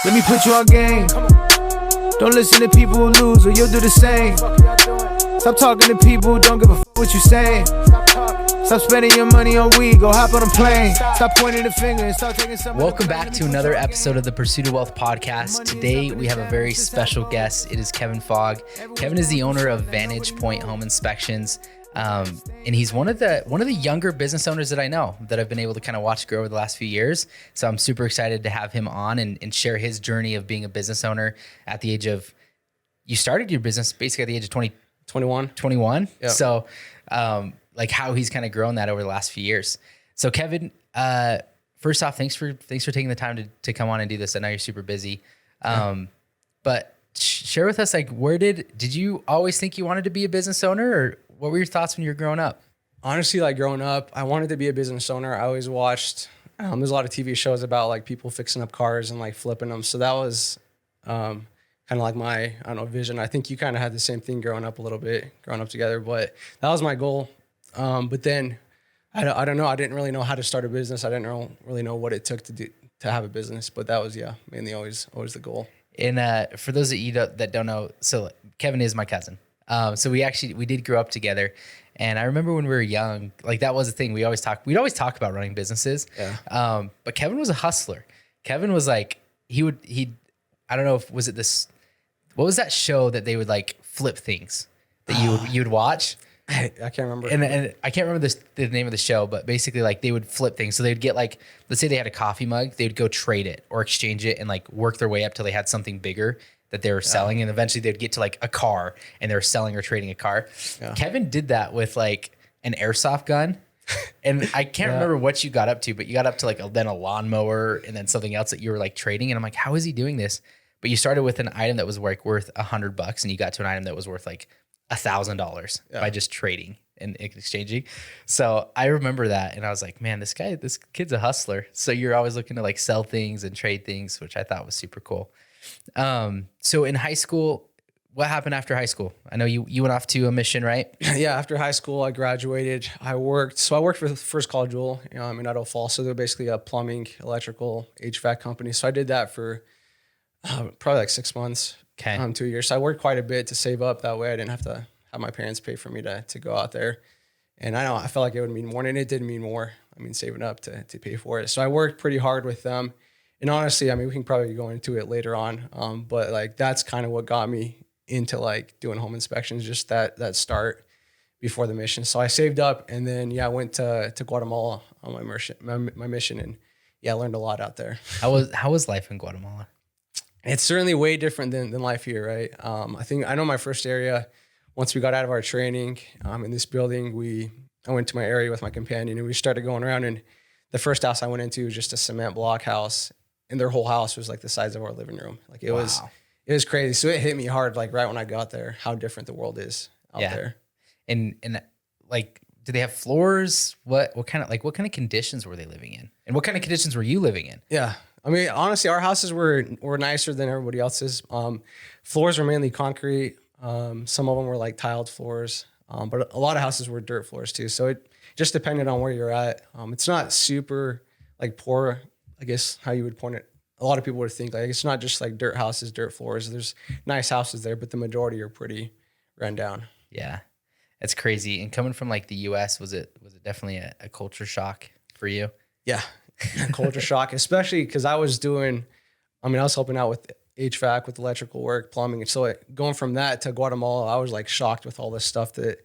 Let me put you on game. Don't listen to people who lose or you'll do the same. Stop talking to people who don't give a f*** what you saying. Stop spending your money on weed, go hop on a plane. Stop pointing the finger and start taking some. Welcome back to another episode of the Pursuit of Wealth podcast. Today we have a very special guest. It is Kevin Fogg. Kevin is the owner of Vantage Point Home Inspections. And he's one of the younger business owners that I know that I've been able to kind of watch grow over the last few years. So I'm super excited to have him on and share his journey of being a business owner at the age of, you started your business basically at the age of 21. Yeah. So, like how he's kind of grown that over the last few years. So Kevin, first off, thanks for taking the time to come on and do this. I know you're super busy. But share with us, like, where did you always think you wanted to be a business owner, or what were your thoughts when you were growing up? Honestly, like growing up, I wanted to be a business owner. I always watched, there's a lot of TV shows about like people fixing up cars and like flipping them. So that was kind of like my, vision. I think you kind of had the same thing growing up together, but that was my goal. But then I don't know. I didn't really know how to start a business. I didn't really know what it took to have a business, but that was, mainly always the goal. And for those of you that don't know, so Kevin is my cousin. So we did grow up together, and I remember when we were young, like that was the thing. We'd always talk about running businesses. Yeah. But Kevin was a hustler. Kevin was like, I don't know if, what was that show that they would like flip things that you would watch? I can't remember. And I can't remember the name of the show, but basically like they would flip things. So they'd get like, let's say they had a coffee mug, they'd go trade it or exchange it and like work their way up till they had something bigger that they were selling. And eventually they'd get to like a car and they were selling or trading a car. Yeah. Kevin did that with like an airsoft gun. And I can't remember what you got up to, but you got up to like then a lawnmower and then something else that you were like trading. And I'm like, how is he doing this? But you started with an item that was like worth $100 and you got to an item that was worth like $1,000 by just trading and exchanging. So I remember that. And I was like, man, this kid's a hustler. So you're always looking to like sell things and trade things, which I thought was super cool. So in high school, what happened after high school? I know you went off to a mission, right? Yeah. After high school, I graduated. I worked for First Call Jewel, in Idaho Falls. So they're basically a plumbing, electrical, HVAC company. So I did that for probably like 6 months. Okay. 2 years. So I worked quite a bit to save up. That way I didn't have to have my parents pay for me to go out there. And I felt like it would mean more, and it did mean more. Saving up to pay for it. So I worked pretty hard with them. And honestly, we can probably go into it later on. But like, that's kind of what got me into like doing home inspections, just that start before the mission. So I saved up and then, I went to Guatemala on my mission and I learned a lot out there. How was life in Guatemala? It's certainly way different than life here, right? I know my first area, once we got out of our training in this building, I went to my area with my companion and we started going around, and the first house I went into was just a cement block house, and their whole house was like the size of our living room. Like it was crazy. So it hit me hard, like right when I got there, how different the world is out there. And like, do they have floors? What kind of conditions were they living in? And what kind of conditions were you living in? Yeah. Honestly, our houses were nicer than everybody else's. Floors were mainly concrete. Some of them were like tiled floors, but a lot of houses were dirt floors too. So it just depended on where you're at. It's not super like poor, I guess how you would point it. A lot of people would think like it's not just like dirt houses, dirt floors. There's nice houses there, but the majority are pretty run down. Yeah, that's crazy. And coming from like the U.S., was it definitely a culture shock for you? Yeah. Culture shock, especially because I was helping out with HVAC, with electrical work, plumbing. And so going from that to Guatemala, I was like shocked with all this stuff that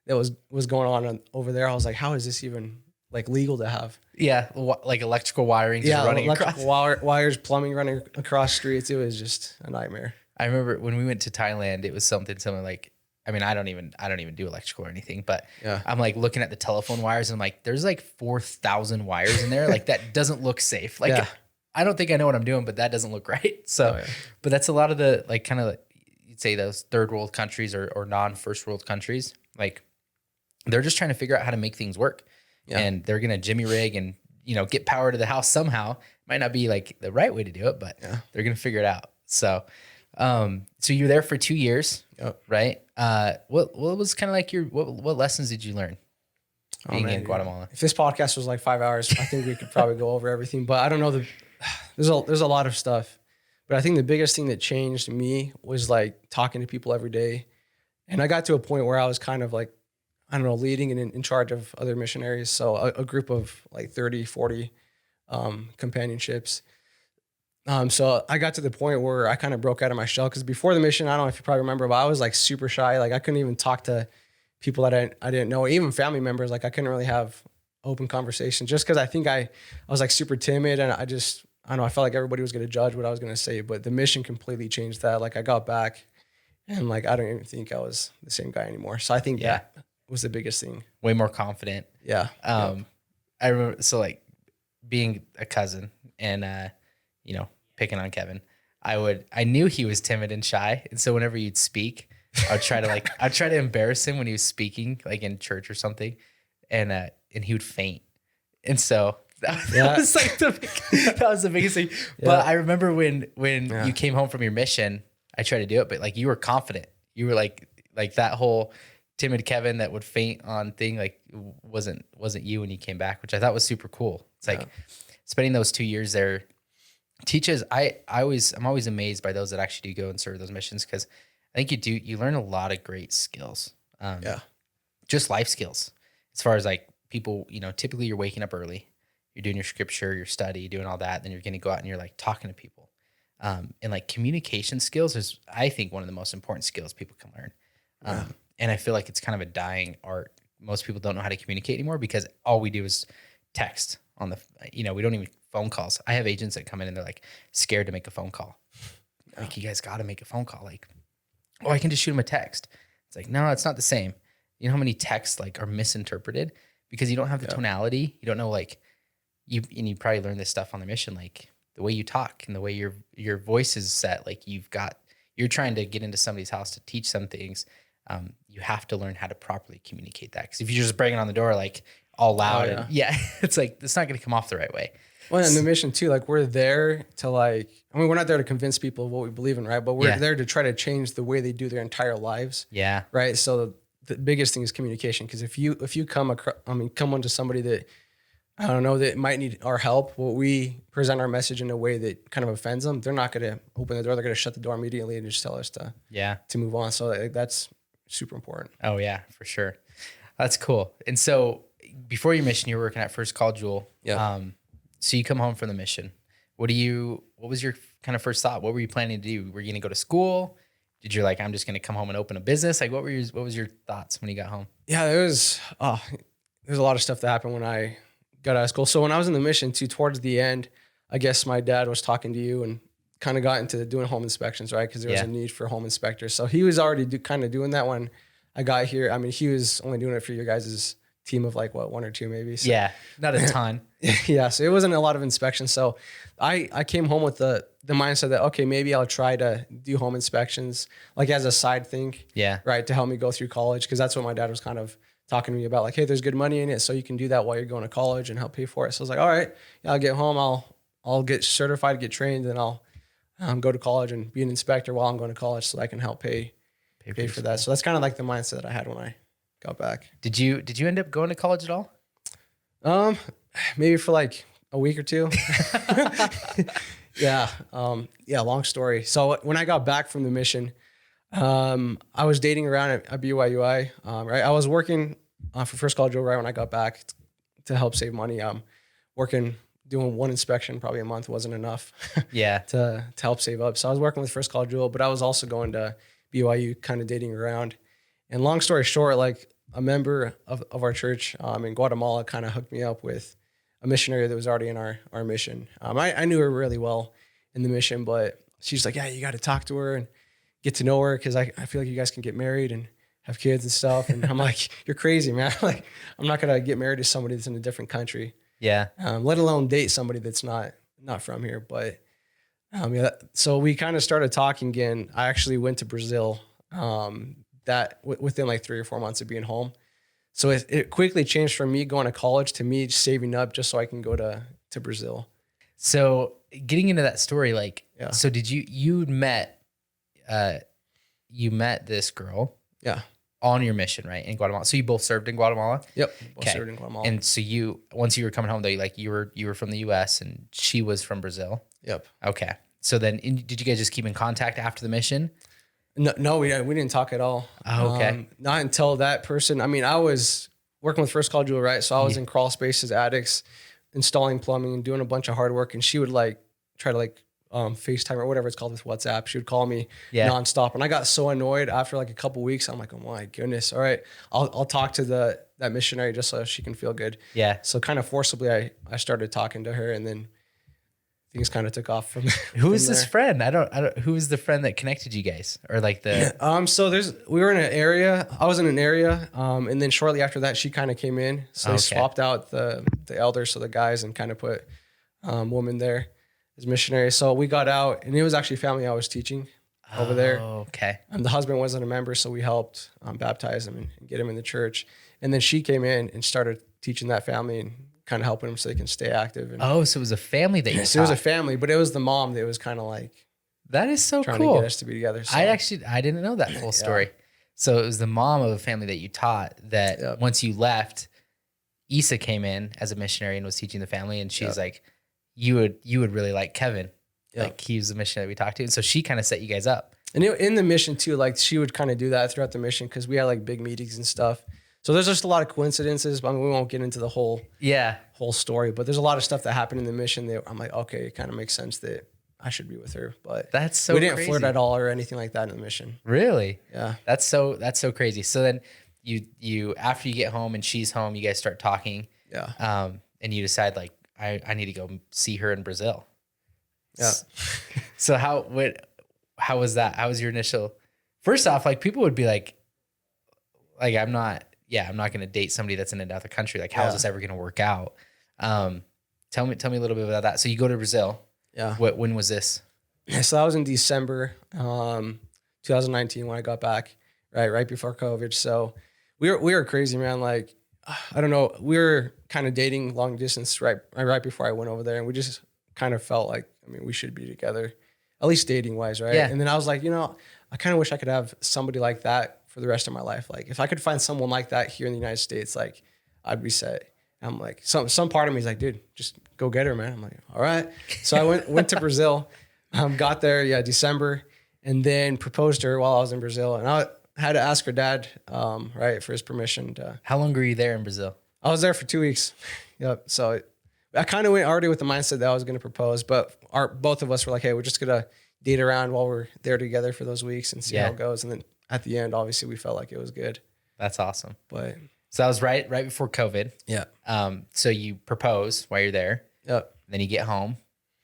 was going on over there. I was like, how is this even like legal to have? Yeah. Like electrical wiring. Yeah. Electrical wires, plumbing running across streets. It was just a nightmare. I remember when we went to Thailand, it was something like, I don't even do electrical or anything, but I'm like looking at the telephone wires and I'm like, there's like 4,000 wires in there. Like that doesn't look safe. Like I don't think I know what I'm doing, but that doesn't look right. So, but that's a lot of the like kind of you'd say those third world countries or non-first world countries. Like they're just trying to figure out how to make things work, and they're gonna jimmy rig and get power to the house somehow. Might not be like the right way to do it, but they're gonna figure it out. So. So you were there for 2 years, right? What was kind of like what lessons did you learn being in Guatemala? If this podcast was like 5 hours, I think we could probably go over everything, but I don't know there's a lot of stuff, But I think the biggest thing that changed me was like talking to people every day. And I got to a point where I was kind of like, I don't know, leading and in charge of other missionaries. So a group of like 30, 40 companionships. So I got to the point where I kind of broke out of my shell, because before the mission, I don't know if you probably remember, but I was like super shy. Like I couldn't even talk to people that I didn't know, even family members. Like I couldn't really have open conversations, just because I think I was like super timid, and I don't know, I felt like everybody was going to judge what I was going to say. But the mission completely changed that. Like I got back, and like I don't even think I was the same guy anymore. So I think that was the biggest thing. Way more confident. Yeah. I remember, so like being a cousin and, you know, picking on Kevin, I knew he was timid and shy. And so whenever you'd speak, I'd try to embarrass him when he was speaking, like in church or something. And he would faint. And so that was like that was the biggest thing. Yeah. But I remember when you came home from your mission, I tried to do it, but like you were confident. You were like that whole timid Kevin that would faint on thing, like wasn't you when you came back, which I thought was super cool. It's like spending those 2 years there teaches. I'm always amazed by those that actually do go and serve those missions, because I think you learn a lot of great skills. Just life skills. As far as like people, you know, typically you're waking up early, you're doing your scripture, your study, doing all that, then you're going to go out and you're like talking to people. And like communication skills is, I think, one of the most important skills people can learn. And I feel like it's kind of a dying art. Most people don't know how to communicate anymore, because all we do is text on the, you know, we don't even phone calls. I have agents that come in and they're like scared to make a phone call. Like, you guys got to make a phone call. Like, oh, I can just shoot them a text. It's like, no, it's not the same. You know how many texts like are misinterpreted because you don't have the tonality. You don't know, like you probably learned this stuff on the mission, like the way you talk and the way your voice is set. Like you're trying to get into somebody's house to teach some things. You have to learn how to properly communicate that. Because if you're just banging on the door like all loud, it's like it's not going to come off the right way. Well, and the mission too, like we're there to like, I mean, we're not there to convince people of what we believe in, right? But we're there to try to change the way they do their entire lives. Yeah. Right. So the biggest thing is communication. Because if you come onto somebody that, I don't know, that might need our help, well, we present our message in a way that kind of offends them, they're not going to open the door. They're going to shut the door immediately and just tell us to move on. So like, that's super important. Oh yeah, for sure. That's cool. And so before your mission, you were working at First Call Jewel. Yeah. So you come home from the mission. What was your kind of first thought? What were you planning to do? Were you going to go to school? Did you like, I'm just going to come home and open a business? Like what was your thoughts when you got home? Yeah, there's a lot of stuff that happened when I got out of school. So when I was in the mission too, towards the end, I guess my dad was talking to you and kind of got into doing home inspections, right? Because there was a need for home inspectors. So he was already kind of doing that when I got here. I mean, he was only doing it for your guys' team of like one or two maybe. So. Yeah, not a ton. Yeah, so it wasn't a lot of inspections. So I came home with the mindset that, okay, maybe I'll try to do home inspections like as a side thing. Yeah. Right, to help me go through college, because that's what my dad was kind of talking to me about. Like, hey, there's good money in it, so you can do that while you're going to college and help pay for it. So I was like, all right, I'll get home, I'll get certified, get trained, and I'll go to college and be an inspector while I'm going to college, so I can help pay for that. So that's kind of like the mindset that I had when I got back. Did you end up going to college at all? Maybe for like a week or two. Yeah. Long story. So when I got back from the mission, I was dating around at BYUI. Right. I was working for First Call Jewel right when I got back to help save money. Doing one inspection probably a month wasn't enough. To help save up. So I was working with First Call Jewel, but I was also going to BYU, kind of dating around. And long story short, like a member of our church in Guatemala kind of hooked me up with a missionary that was already in our mission. I knew her really well in the mission, but she's like, yeah, you got to talk to her and get to know her, because I feel like you guys can get married and have kids and stuff. And I'm like, you're crazy, man. Like, I'm not going to get married to somebody that's in a different country. Yeah. Let alone date somebody that's not from here. But so we kind of started talking again. I actually went to Brazil within like 3 or 4 months of being home. So it quickly changed from me going to college to me saving up just so I can go to Brazil. So getting into that story, like, so did you met this girl on your mission, right, in Guatemala? So you both served in Guatemala? Yep, both served in Guatemala. And so once you were coming home, though, like you were from the U.S. and she was from Brazil? Yep. Okay. So then did you guys just keep in contact after the mission? No, we didn't talk at all. Oh, okay. Not until that person. I mean, I was working with First Call Jewel, right? So I was in crawl spaces, attics, installing plumbing and doing a bunch of hard work. And she would like try to like FaceTime or whatever it's called with WhatsApp. She would call me nonstop. And I got so annoyed after like a couple weeks. I'm like, oh my goodness. All right. I'll talk to that missionary just so she can feel good. Yeah. So kind of forcibly I started talking to her, and then things kind of took off from Who is this friend? I don't who is the friend that connected you guys, or like the so we were in an area. I was in an area, and then shortly after that she kind of came in. So they swapped out the elders, so the guys, and kind of put women there as missionaries. So we got out, and it was actually family I was teaching over there. Okay. The husband wasn't a member, so we helped baptize him and get him in the church. And then she came in and started teaching that family and kind of helping them so they can stay active. And So it was a family that you so it was a family, but it was the mom that was kind of like that is so trying cool. to get us to be together. So. I didn't know that full story. So it was the mom of a family that you taught that once you left, Issa came in as a missionary and was teaching the family, and she's like, you would really like Kevin. Like he was the missionary that we talked to. And so she kind of set you guys up. And in the mission too, like she would kind of do that throughout the mission because we had like big meetings and stuff. So there's just a lot of coincidences. I mean, we won't get into the whole story, but there's a lot of stuff that happened in the mission that I'm like, okay, it kind of makes sense that I should be with her. But that's so we didn't crazy. flirt at all or anything like that in the mission. Really? Yeah. That's so crazy. So then you after you get home and she's home, you guys start talking. Yeah. And you decide like I need to go see her in Brazil. Yeah. So how was that? How was your initial? First off, like people would be like I'm not going to date somebody that's in another country. Like, how is this ever going to work out? Tell me a little bit about that. So you go to Brazil. Yeah. When was this? Yeah, so that was in December, 2019 when I got back, right before COVID. So we were crazy, man. Like, I don't know. We were kind of dating long distance right before I went over there. And we just kind of felt like, I mean, we should be together, at least dating wise. Right. Yeah. And then I was like, I kind of wish I could have somebody like that for the rest of my life. Like if I could find someone like that here in the United States, like I'd be set. I'm like, some part of me is like, dude, just go get her, man. I'm like, all right. So I went to Brazil, got there, December, and then proposed to her while I was in Brazil. And I had to ask her dad, for his permission to. How long were you there in Brazil? I was there for 2 weeks. Yep. So I kind of went already with the mindset that I was going to propose, but both of us were like, hey, we're just going to date around while we're there together for those weeks and see how it goes. And then at the end, obviously, we felt like it was good. That's awesome. But so that was right before COVID. Yeah. So you propose while you're there. Yep. Then you get home.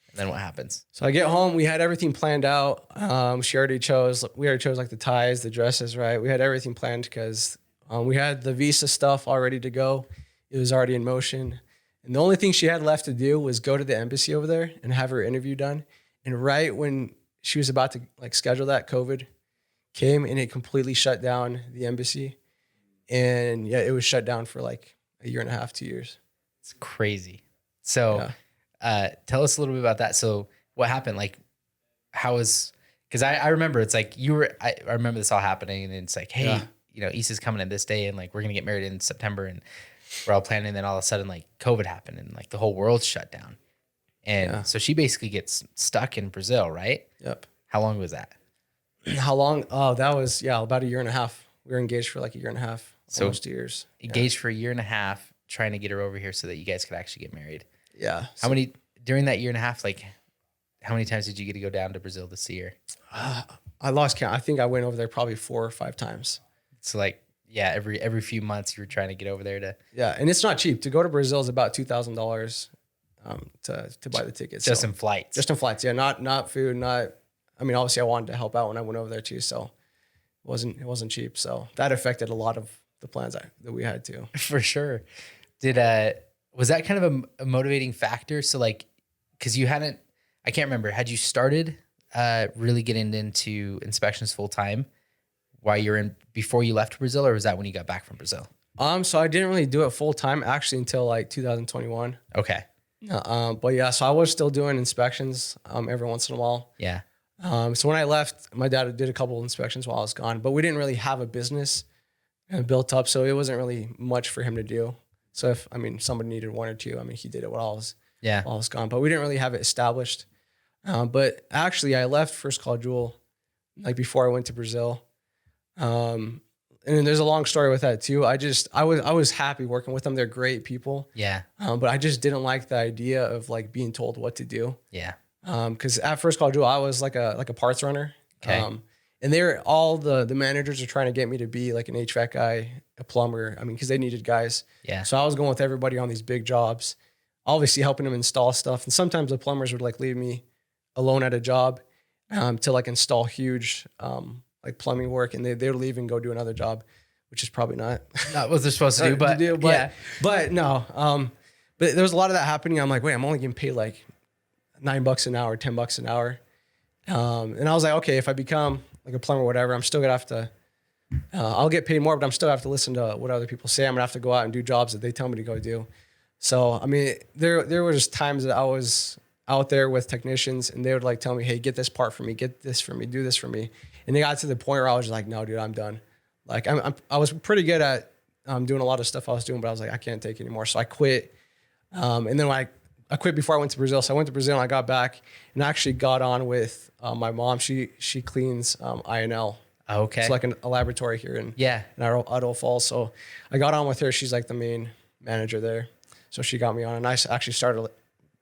And then what happens? So I get home. We had everything planned out. We already chose like the ties, the dresses, right? We had everything planned because we had the visa stuff all ready to go. It was already in motion. And the only thing she had left to do was go to the embassy over there and have her interview done. And right when she was about to like schedule that, COVID came and it completely shut down the embassy. And it was shut down for like a year and a half, 2 years. It's crazy. So tell us a little bit about that. So what happened? Like how was, because I remember it's like I remember this all happening and it's like, hey, Issa's coming in this day and like we're going to get married in September and we're all planning. And then all of a sudden like COVID happened and like the whole world's shut down. And so she basically gets stuck in Brazil, right? Yep. How long was that? How long? Oh, that was, about a year and a half. We were engaged for like a year and a half, almost 2 years. Engaged for a year and a half, trying to get her over here so that you guys could actually get married. Yeah. How many, during that year and a half, like how many times did you get to go down to Brazil to see her? I lost count. I think I went over there probably 4 or 5 times. So like, every few months you were trying to get over there to. Yeah. And it's not cheap. To go to Brazil is about $2,000 to buy the tickets. Just in flights. Just in flights. Yeah. Not food, obviously I wanted to help out when I went over there too. So it wasn't cheap. So that affected a lot of the plans that we had too. For sure. Was that kind of a motivating factor? So like, cause I can't remember, had you started really getting into inspections full time before you left Brazil, or was that when you got back from Brazil? So I didn't really do it full time actually until like 2021. Okay. But so I was still doing inspections every once in a while. Yeah. So when I left, my dad did a couple of inspections while I was gone, but we didn't really have a business built up, so it wasn't really much for him to do. So if somebody needed 1 or 2, he did it while I was gone, but we didn't really have it established. But actually, I left First Call Jewel like before I went to Brazil. And there's a long story with that too. I was happy working with them. They're great people. Yeah. But I just didn't like the idea of like being told what to do. Yeah. Because at First Call Jewel, I was like a parts runner. Okay. And they're all the managers are trying to get me to be like an HVAC guy, a plumber. I mean, because they needed guys. Yeah. So I was going with everybody on these big jobs, obviously helping them install stuff. And sometimes the plumbers would like leave me alone at a job to like install huge like plumbing work, and they would leave and go do another job, which is probably not what they're supposed to do, but yeah. But no. But there was a lot of that happening. I'm like, wait, I'm only getting paid like $9 an hour, $10 an hour. And I was like, okay, if I become like a plumber or whatever, I'm still gonna have to, I'll get paid more, but I'm still have to listen to what other people say. I'm gonna have to go out and do jobs that they tell me to go do. So, I mean, there were just times that I was out there with technicians and they would like tell me, hey, get this part for me, get this for me, do this for me. And they got to the point where I was just like, no, dude, I'm done. Like I was pretty good at doing a lot of stuff I was doing, but I was like, I can't take it anymore. So I quit. And then when I quit before I went to Brazil. So I went to Brazil and I got back and I actually got on with my mom. She cleans INL. Okay. It's like a laboratory here in Idaho Falls. So I got on with her. She's like the main manager there. So she got me on and I actually started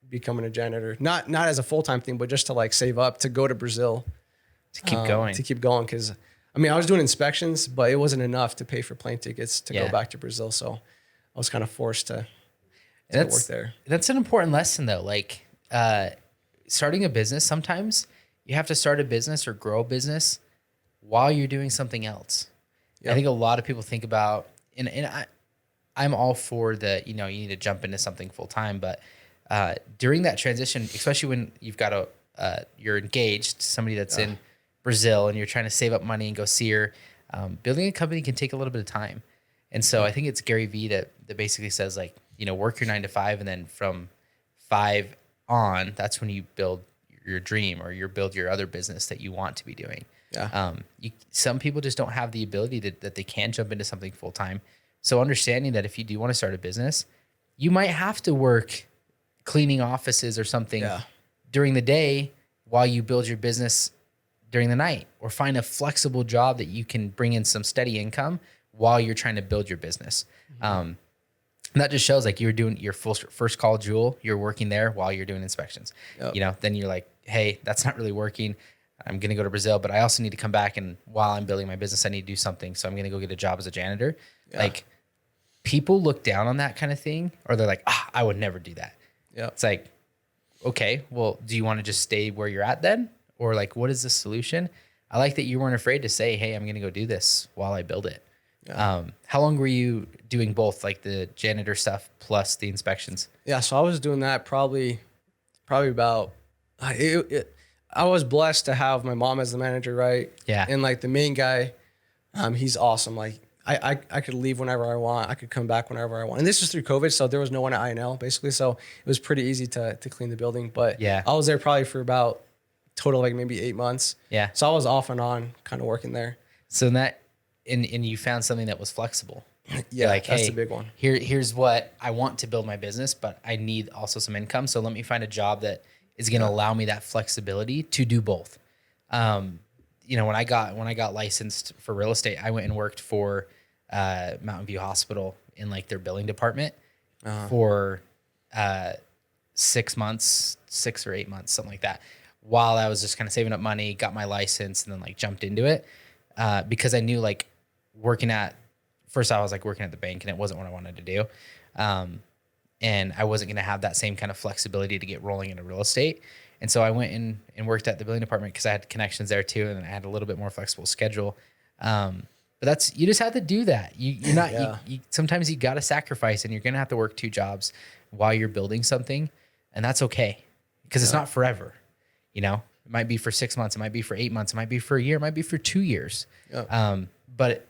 becoming a janitor. Not as a full-time thing, but just to like save up to go to Brazil. To keep going. To keep going. Because I mean, I was doing inspections, but it wasn't enough to pay for plane tickets to go back to Brazil. So I was kind of forced to work there. That's an important lesson though. Like starting a business, sometimes you have to start a business or grow a business while you're doing something else. Yep. I think a lot of people think about, and I'm all for the, you need to jump into something full time, but during that transition, especially when you've got you're engaged to somebody that's in Brazil and you're trying to save up money and go see her, building a company can take a little bit of time. And so I think it's Gary Vee that basically says like, work your 9 to 5 and then from 5 on, that's when you build your dream or you build your other business that you want to be doing. Yeah. Some people just don't have the ability that they can jump into something full time. So understanding that if you do want to start a business, you might have to work cleaning offices or something during the day while you build your business during the night, or find a flexible job that you can bring in some steady income while you're trying to build your business. And that just shows like you were doing your First Call Jewel, you're working there while you're doing inspections. Yep. Then you're like, hey, that's not really working. I'm going to go to Brazil, but I also need to come back. And while I'm building my business, I need to do something. So I'm going to go get a job as a janitor. Yeah. Like people look down on that kind of thing, or they're like, I would never do that. Yeah. It's like, okay, well, do you want to just stay where you're at then? Or like, what is the solution? I like that you weren't afraid to say, hey, I'm going to go do this while I build it. Yeah. How long were you doing both, like the janitor stuff plus the inspections? Yeah, so I was doing that probably about. I was blessed to have my mom as the manager, right? Yeah. And like the main guy, he's awesome. Like I could leave whenever I want. I could come back whenever I want. And this was through COVID, so there was no one at INL basically. So it was pretty easy to clean the building. But yeah, I was there probably for about total like maybe 8 months. Yeah. So I was off and on kind of working there. So and you found something that was flexible. Yeah, like, that's hey, the big one. Here's what I want to build my business, but I need also some income. So let me find a job that is going to allow me that flexibility to do both. When I got licensed for real estate, I went and worked for Mountain View Hospital in like their billing department for 6 months, 6 or 8 months, something like that. While I was just kind of saving up money, got my license, and then like jumped into it because I knew like first I was like working at the bank and it wasn't what I wanted to do. And I wasn't going to have that same kind of flexibility to get rolling into real estate. And so I went in and worked at the billing department because I had connections there too. And I had a little bit more flexible schedule. But you just have to do that. You're not, sometimes you got to sacrifice and you're going to have to work 2 jobs while you're building something. And that's okay because it's not forever. It might be for 6 months. It might be for 8 months. It might be for a year. It might be for 2 years. But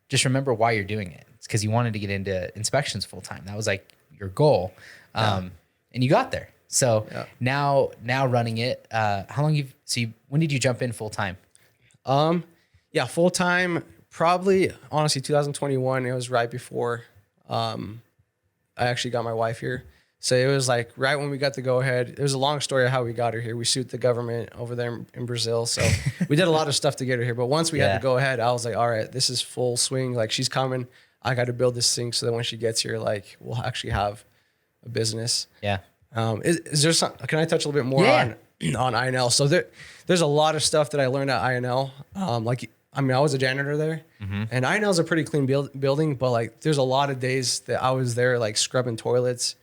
just remember why you're doing it. It's because you wanted to get into inspections full time. That was like your goal. And you got there. So now running it, how long when did you jump in full time? Full time, probably honestly 2021. It was right before I actually got my wife here. So it was like right when we got the go ahead. It was a long story of how we got her here. We sued the government over there in Brazil. So we did a lot of stuff to get her here. But once we had the go ahead, I was like, all right, this is full swing. Like she's coming. I got to build this thing so that when she gets here, like we'll actually have a business. Yeah. Is there some? Can I touch a little bit more on INL? So there's a lot of stuff that I learned at INL. I was a janitor there, and INL is a pretty clean building, but like there's a lot of days that I was there like scrubbing toilets,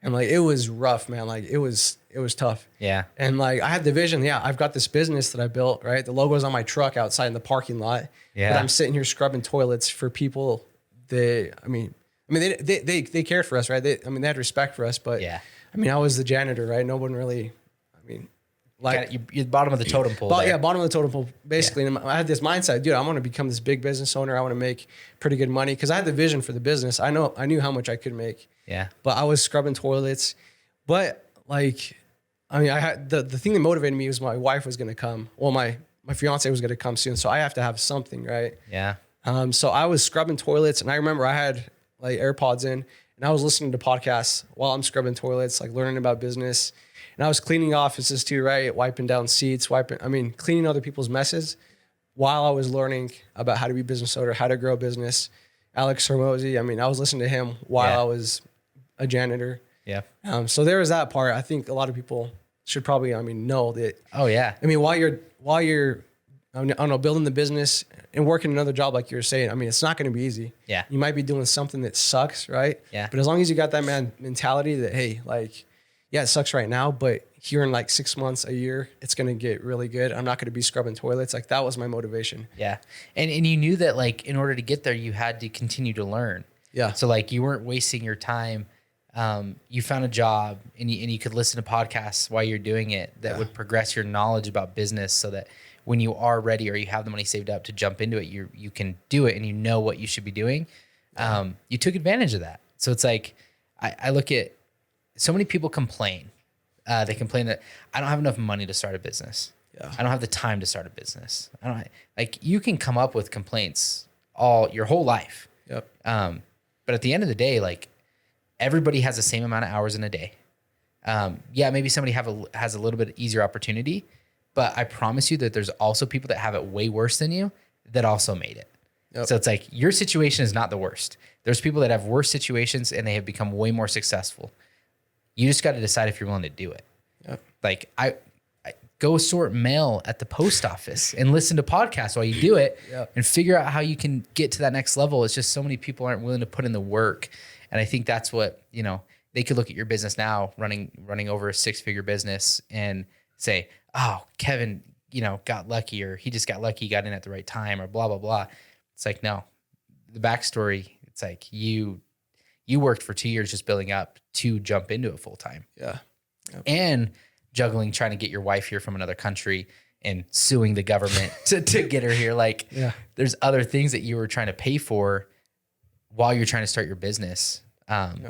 and like it was rough, man. Like it was tough. Yeah. And like I had the vision. Yeah, I've got this business that I built. Right, the logo's on my truck outside in the parking lot. Yeah. But I'm sitting here scrubbing toilets for people. They cared for us, right? They had respect for us, but yeah. I was the janitor, right? No one really, you're bottom of the totem pole. Bottom of the totem pole, basically. Yeah. And I had this mindset, dude, I want to become this big business owner. I want to make pretty good money because I had the vision for the business. I knew how much I could make. Yeah. But I was scrubbing toilets. But I had the thing that motivated me was my wife was going to come. Well, my fiance was going to come soon. So I have to have something, right? Yeah. So I was scrubbing toilets, and I remember I had like AirPods in, and I was listening to podcasts while I'm scrubbing toilets, like learning about business. And I was cleaning offices too, right? Wiping down seats, cleaning other people's messes while I was learning about how to be a business owner, how to grow a business. Alex Hormozy, I was listening to him while I was a janitor. Yeah. So there was that part. I think a lot of people should probably, know that. Oh yeah. While you're I don't know, building the business and working another job, like you were saying, it's not going to be easy. Yeah. You might be doing something that sucks, right? Yeah. But as long as you got that mentality that, hey, like, yeah, it sucks right now, but here in like 6 months, a year, it's going to get really good. I'm not going to be scrubbing toilets. Like that was my motivation. Yeah. And you knew that like in order to get there, you had to continue to learn. Yeah. So like you weren't wasting your time. You found a job and you could listen to podcasts while you're doing it that would progress your knowledge about business so that when you are ready or you have the money saved up to jump into it, you can do it and you know what you should be doing. You took advantage of that. So it's like, I look at so many people complain. They complain that I don't have enough money to start a business. Yeah. I don't have the time to start a business. You can come up with complaints your whole life. Yep. But at the end of the day, like everybody has the same amount of hours in a day. Maybe somebody has a little bit easier opportunity, but I promise you that there's also people that have it way worse than you that also made it. Yep. So it's like your situation is not the worst. There's people that have worse situations and they have become way more successful. You just got to decide if you're willing to do it. Yep. Like I go sort mail at the post office and listen to podcasts while you do it and figure out how you can get to that next level. It's just so many people aren't willing to put in the work. And I think that's what, they could look at your business now running over a 6-figure business and say, oh, Kevin, got lucky, or he just got lucky, got in at the right time, or blah, blah, blah. It's like, no, the backstory, it's like you worked for 2 years just building up to jump into it full time. Yeah. Yep. And juggling, trying to get your wife here from another country and suing the government to get her here. Like there's other things that you were trying to pay for while you're trying to start your business. A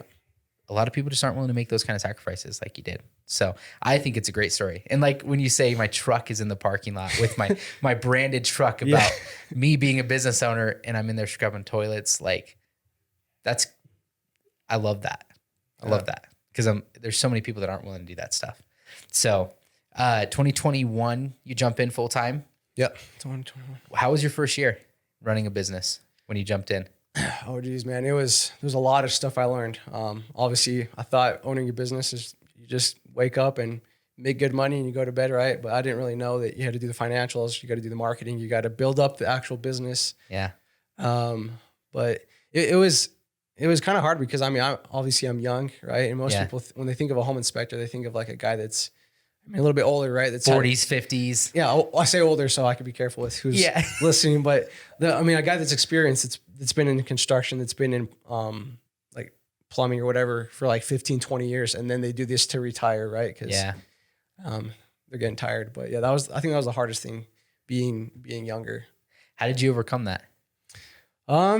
lot of people just aren't willing to make those kind of sacrifices like you did. So I think it's a great story. And like when you say my truck is in the parking lot with my branded truck about me being a business owner and I'm in there scrubbing toilets, like I love that. I love that because there's so many people that aren't willing to do that stuff. So 2021, you jump in full time. Yep. 2021. How was your first year running a business when you jumped in? Oh geez, man. There's a lot of stuff I learned. Obviously I thought owning your business is you just wake up and make good money and you go to bed, right? But I didn't really know that you had to do the financials, you got to do the marketing, you got to build up the actual business. Yeah. But it was kind of hard because I'm young, right? And most people, when they think of a home inspector, they think of like a guy that's a little bit older, right? That's 40s, 50s. Yeah, I say older so I can be careful with who's listening. But a guy that's experienced, that's been in construction, that's been in like plumbing or whatever for like 15, 20 years, and then they do this to retire, right? Because they're getting tired. But yeah, I think that was the hardest thing, being younger. How did you overcome that?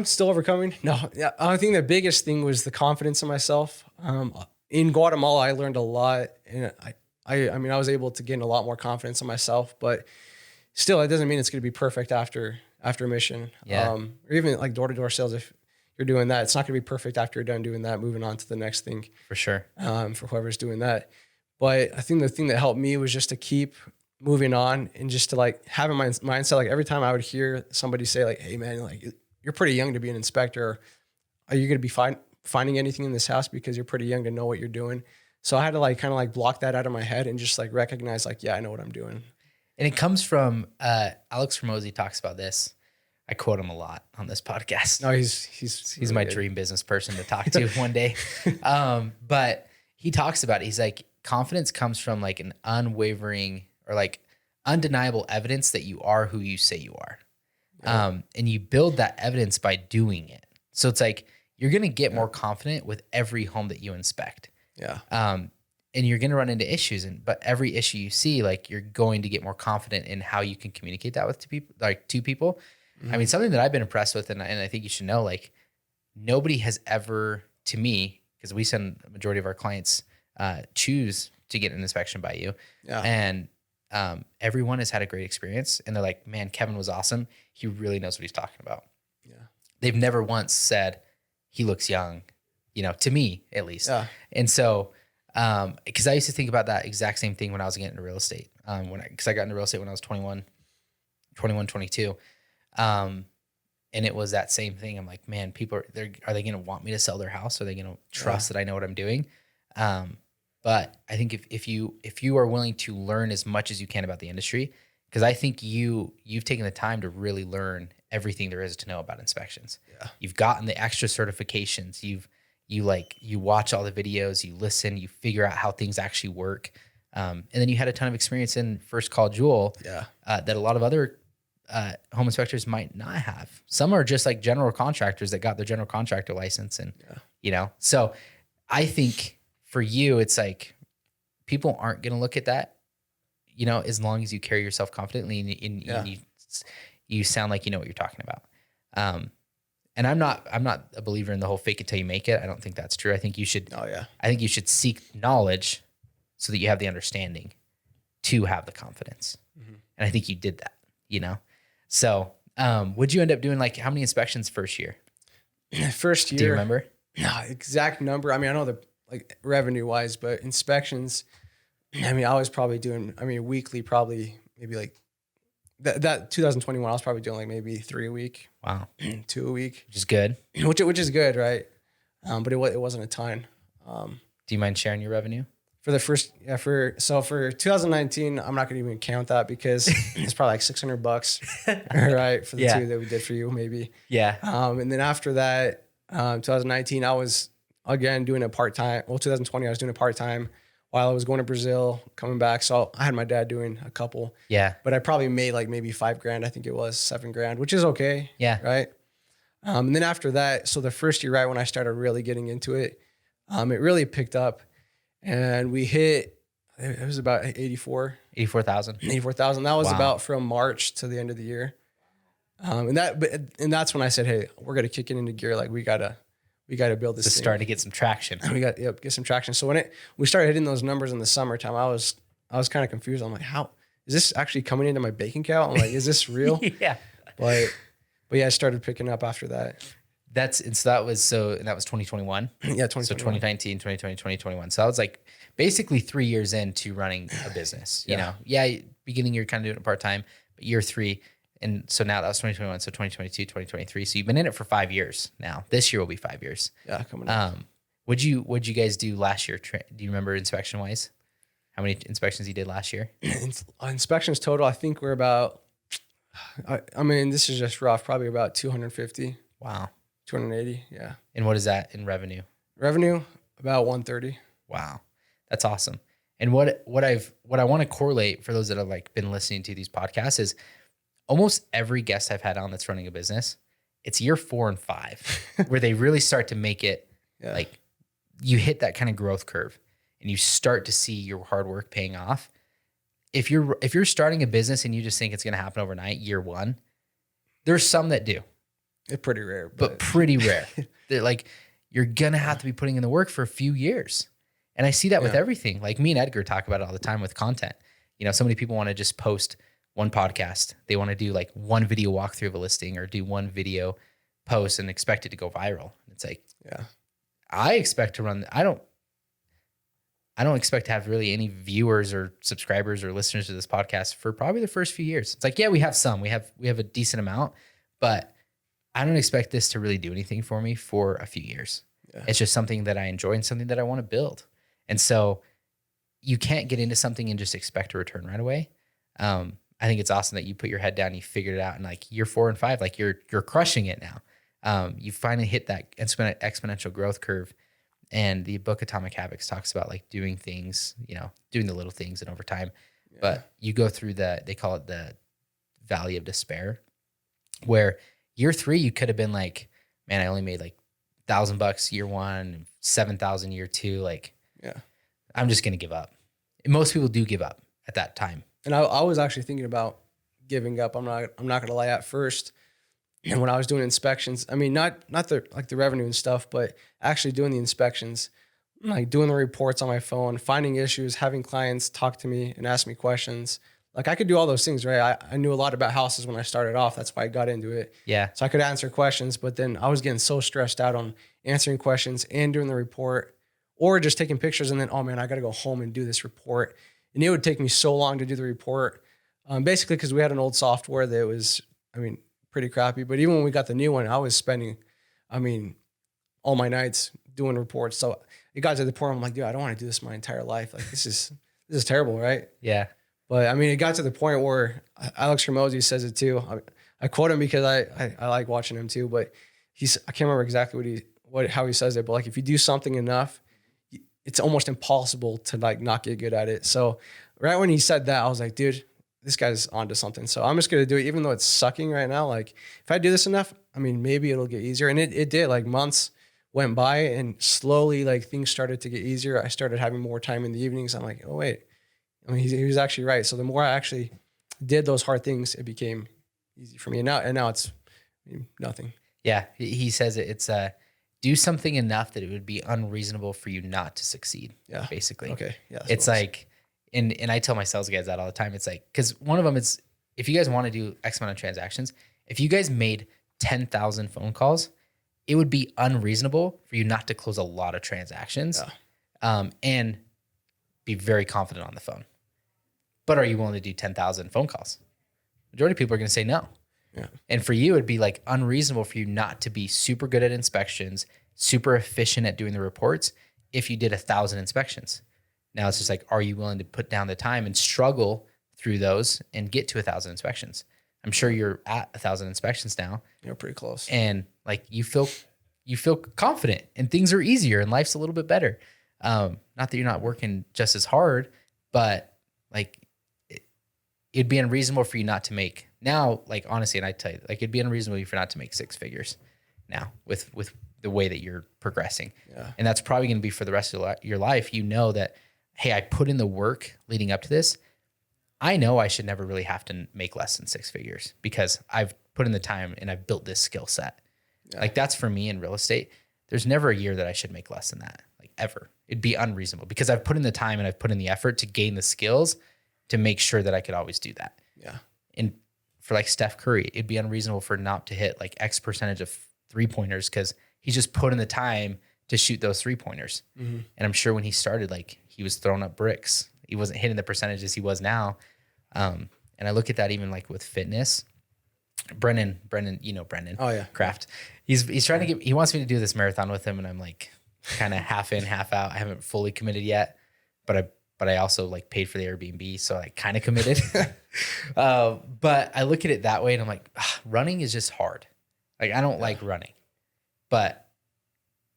Still overcoming. No, yeah. I think the biggest thing was the confidence in myself. In Guatemala, I learned a lot, and I was able to gain a lot more confidence in myself. But still, it doesn't mean it's going to be perfect after a mission. Yeah. Or even like door-to-door sales. If you're doing that. It's not going to be perfect after you're done doing that, moving on to the next thing. For sure. For whoever's doing that. But I think the thing that helped me was just to keep moving on and just to like have a mindset. Like every time I would hear somebody say like, hey man, like you're pretty young to be an inspector. Are you going to be finding anything in this house because you're pretty young to know what you're doing? So I had to like kind of like block that out of my head and just like recognize like, yeah, I know what I'm doing. And it comes from Alex Ramosi talks about this. I quote him a lot on this podcast. No, he's really my dream business person to talk to one day. But he talks about it. He's like, confidence comes from like an unwavering or like undeniable evidence that you are who you say you are. Yeah. And you build that evidence by doing it. So it's like, you're going to get more confident with every home that you inspect. Yeah. And you're going to run into issues, but every issue you see, like you're going to get more confident in how you can communicate that with two people. Mm-hmm. I mean, something that I've been impressed with, and I think you should know, like nobody has ever, to me, because we send a majority of our clients choose to get an inspection by you. Yeah. And everyone has had a great experience, and they're like, man, Kevin was awesome. He really knows what he's talking about. Yeah. They've never once said he looks young, to me at least. Yeah. And so, because I used to think about that exact same thing when I was getting into real estate. Because I got into real estate when I was 21, 22. And it was that same thing. I'm like, man, people are they going to want me to sell their house? Are they going to trust that I know what I'm doing? But I think if you are willing to learn as much as you can about the industry, because I think you've taken the time to really learn everything there is to know about inspections. Yeah. You've gotten the extra certifications. You watch all the videos, you listen, you figure out how things actually work. And then you had a ton of experience in First Call Jewel that a lot of other home inspectors might not have. Some are just like general contractors that got their general contractor license. And, so I think for you, it's like people aren't going to look at that, as long as you carry yourself confidently and you sound like you know what you're talking about. And I'm not a believer in the whole fake it till you make it. I don't think that's true. I think you should. Oh yeah. I think you should seek knowledge so that you have the understanding to have the confidence. Mm-hmm. And I think you did that. So would you end up doing like how many inspections first year? First year. Do you remember? No, exact number. I mean, I know the like revenue wise, but inspections. I mean, I was probably doing. I mean, weekly, probably maybe like. That 2021, I was probably doing like maybe 3 a week. Wow. 2 a week. Which is good. Which is good, right? But it wasn't a ton. Do you mind sharing your revenue? For the first, for 2019, I'm not going to even count that because it's probably like $600, right? For the two that we did for you, maybe. Yeah. And then after that, 2019, I was again doing a part-time. Well, 2020, I was doing a part-time while I was going to Brazil, coming back. So I had my dad doing a couple. Yeah. But I probably made like maybe $5,000. I think it was $7,000, which is okay. Yeah. Right. And then after that, so the first year, right when I started really getting into it, it really picked up, and we hit. It was about 84,000. 84,000. That was about from March to the end of the year. And that's when I said, hey, we're gonna kick it into gear. Like we gotta build this. It's starting to get some traction. We got get some traction. So when we started hitting those numbers in the summertime, I was kind of confused. I'm like, how is this actually coming into my bank account? I'm like, is this real? Yeah. But yeah, I started picking up after that. That was 2021. Yeah, 2021. So 2019, 2020, 2021. So that was like basically 3 years into running a business. You know, beginning you're kind of doing it part time, but year 3. And so now that was 2021, so 2022, 2023. So you've been in it for 5 years now. This year will be 5 years. Yeah, coming up. What'd you guys do last year? Do you remember inspection wise? How many inspections you did last year? Inspections total, I think we're about, I mean, this is just rough, probably about 250. Wow. 280, yeah. And what is that in revenue? Revenue, about 130. Wow. That's awesome. And what I want to correlate for those that have like been listening to these podcasts is almost every guest I've had on that's running a business, it's year 4 and 5 where they really start to make it like you hit that kind of growth curve and you start to see your hard work paying off. If you're starting a business and you just think it's going to happen overnight, year 1, there's some that do. It's pretty rare, but pretty rare. They're like, you're going to have to be putting in the work for a few years. And I see that with everything. Like me and Edgar talk about it all the time with content. You know, so many people want to just post one podcast. They want to do like one video walkthrough of a listing or do one video post and expect it to go viral. It's like, Yeah. I expect to run. I don't expect to have really any viewers or subscribers or listeners to this podcast for probably the first few years. It's like, yeah, we have some, we have a decent amount, but I don't expect this to really do anything for me for a few years. Yeah. It's just something that I enjoy and something that I want to build. And so you can't get into something and just expect a return right away. I think it's awesome that you put your head down, you figured it out, and like year 4 and 5, like you're crushing it now. You finally hit that exponential growth curve. And the book Atomic Habits talks about like doing things, doing the little things and over time. Yeah. But you go through they call it the valley of despair, where year 3, you could have been like, man, I only made like $1,000 year 1, 7,000 year 2. Like, yeah, I'm just going to give up. And most people do give up at that time. And I was actually thinking about giving up. I'm not going to lie, at first. And when I was doing inspections, I mean, not the revenue and stuff, but actually doing the inspections, like doing the reports on my phone, finding issues, having clients talk to me and ask me questions. Like I could do all those things, right? I knew a lot about houses when I started off. That's why I got into it. Yeah. So I could answer questions, but then I was getting so stressed out on answering questions and doing the report, or just taking pictures and then, oh man, I got to go home and do this report. And it would take me so long to do the report, basically because we had an old software that was, pretty crappy. But even when we got the new one, I was spending, all my nights doing reports. So it got to the point where I'm like, dude, I don't want to do this my entire life. Like this is terrible, right? Yeah. But it got to the point where Alex Ramosi says it too. I quote him because I like watching him too. But I can't remember exactly how he says it. But like if you do something enough, it's almost impossible to like not get good at it. So right when he said that, I was like, dude, this guy's onto something. So I'm just going to do it, even though it's sucking right now. Like if I do this enough, maybe it'll get easier. And it did. Like months went by and slowly like things started to get easier. I started having more time in the evenings. I'm like, oh wait, he was actually right. So the more I actually did those hard things, it became easy for me. And now it's nothing. Yeah. He says it's do something enough that it would be unreasonable for you not to succeed. Yeah. Basically. Okay. Yeah. It's like, and I tell my sales guys that all the time. It's like, because one of them is, if you guys want to do X amount of transactions, if you guys made 10,000 phone calls, it would be unreasonable for you not to close a lot of transactions, and be very confident on the phone. But are you willing to do 10,000 phone calls? Majority of people are going to say no. Yeah. And for you, it'd be like unreasonable for you not to be super good at inspections, super efficient at doing the reports if you did 1,000 inspections. Now it's just like, are you willing to put down the time and struggle through those and get to 1,000 inspections? I'm sure you're at 1,000 inspections now. You're pretty close. And like you feel confident and things are easier and life's a little bit better. Not that you're not working just as hard, but like it'd be unreasonable for you not to make now, like honestly, and I tell you, like it'd be unreasonable for you not to make 6 figures now with the way that you're progressing. Yeah. And that's probably going to be for the rest of your life. You know that, hey, I put in the work leading up to this. I know I should never really have to make less than 6 figures because I've put in the time and I've built this skill set. Yeah. Like that's for me in real estate. There's never a year that I should make less than that, like ever. It'd be unreasonable because I've put in the time and I've put in the effort to gain the skills to make sure that I could always do that. Yeah. And for like Steph Curry, it'd be unreasonable for not to hit like X percentage of 3-pointers because he's just put in the time to shoot those 3-pointers. Mm-hmm. And I'm sure when he started, like he was throwing up bricks. He wasn't hitting the percentages he was now. And I look at that even like with fitness. Brennan, Brennan. Oh yeah. Kraft. He's trying to he wants me to do this marathon with him, and I'm like kind of half in, half out. I haven't fully committed yet, but I also like paid for the Airbnb, so I kind of committed. But I look at it that way and I'm like, running is just hard. Like I don't like running, but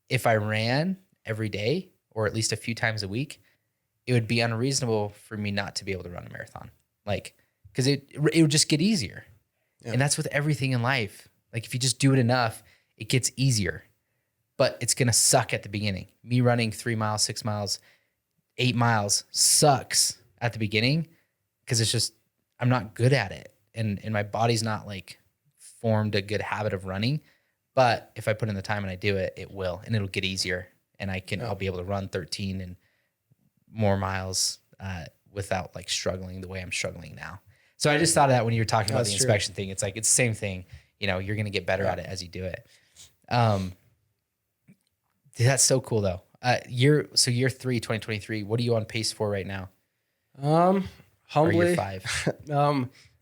if I ran every day or at least a few times a week, it would be unreasonable for me not to be able to run a marathon. Like, cause it would just get easier. Yeah. And that's with everything in life. Like if you just do it enough, it gets easier, but it's going to suck at the beginning. Me running 3 miles, 6 miles, 8 miles sucks at the beginning because it's just, I'm not good at it. And my body's not like formed a good habit of running. But if I put in the time and I do it, it will, and it'll get easier. And I'll be able to run 13 and more miles without like struggling the way I'm struggling now. So I just thought of that when you were talking about the inspection thing. It's like, it's the same thing. You know, you're going to get better at it as you do it. Dude, that's so cool though. Year 3, 2023, what are you on pace for right now? Or Humbly, year 5?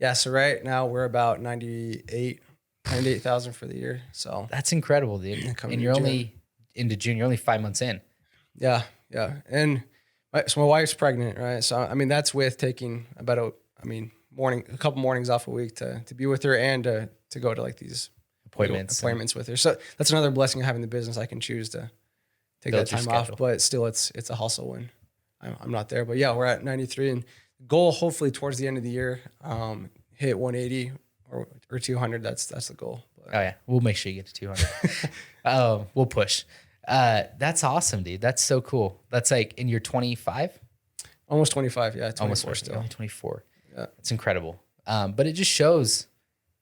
yeah. So right now we're about 98,000 for the year. So That's incredible, dude. coming And in you're June. only into June. You're only 5 months in. Yeah, yeah. And so my wife's pregnant, right? So I mean, that's with taking about a couple mornings off a week to be with her and to go to like these appointments with her. So that's another blessing of having the business. I can choose to take Build that your time off, schedule. but still it's a hustle when I'm not there. But yeah, we're at 93 and goal hopefully towards the end of the year, hit 180 or 200. That's the goal. But, Oh yeah, we'll make sure you get to 200. We'll push. That's awesome, dude. That's so cool. That's like in your 25, almost 25. Yeah. 24 almost still. only 24. Yeah. It's incredible. But it just shows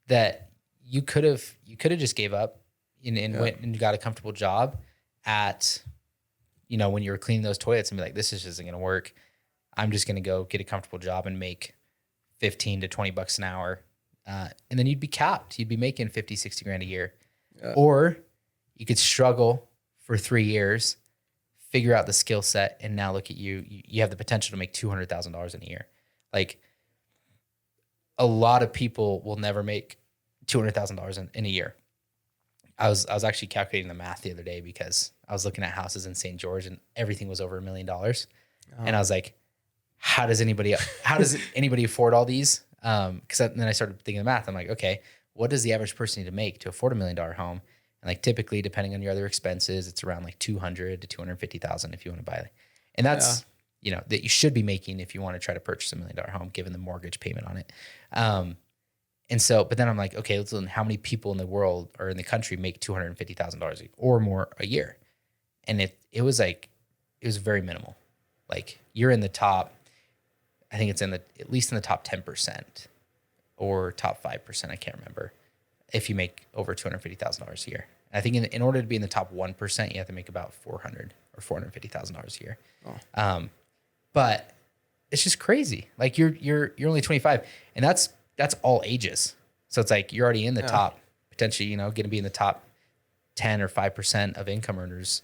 that you could have just gave up and went and got a comfortable job at, when you were cleaning those toilets and be like, this just isn't going to work. I'm just going to go get a comfortable job and make 15 to 20 bucks an hour. And then you'd be capped. You'd be making 50, 60 grand a year. Yeah. Or you could struggle for 3 years, figure out the skill set, and now look at you. You have the potential to make $200,000 in a year. Like, a lot of people will never make $200,000 in a year. I was actually calculating the math the other day because I was looking at houses in St. George and everything was over $1 million. And I was like, how does anybody afford all these? Because then I started thinking of the math. I'm like, okay, what does the average person need to make to afford $1 million home? And like typically, depending on your other expenses, it's around like 200 to 250,000 if you want to buy it. And that's that you should be making if you want to try to purchase $1 million home, given the mortgage payment on it. And so, but then I'm like, okay, let's look how many people in the world or in the country make $250,000 or more a year. And it was very minimal. Like you're in the top, I think it's at least in the top 10% or top 5%. I can't remember if you make over $250,000 a year. And I think in order to be in the top 1%, you have to make about $400,000 or $450,000 a year. Oh. But it's just crazy. Like you're only 25 and that's all ages. So it's like you're already in the top, potentially, going to be in the top 10 or 5% of income earners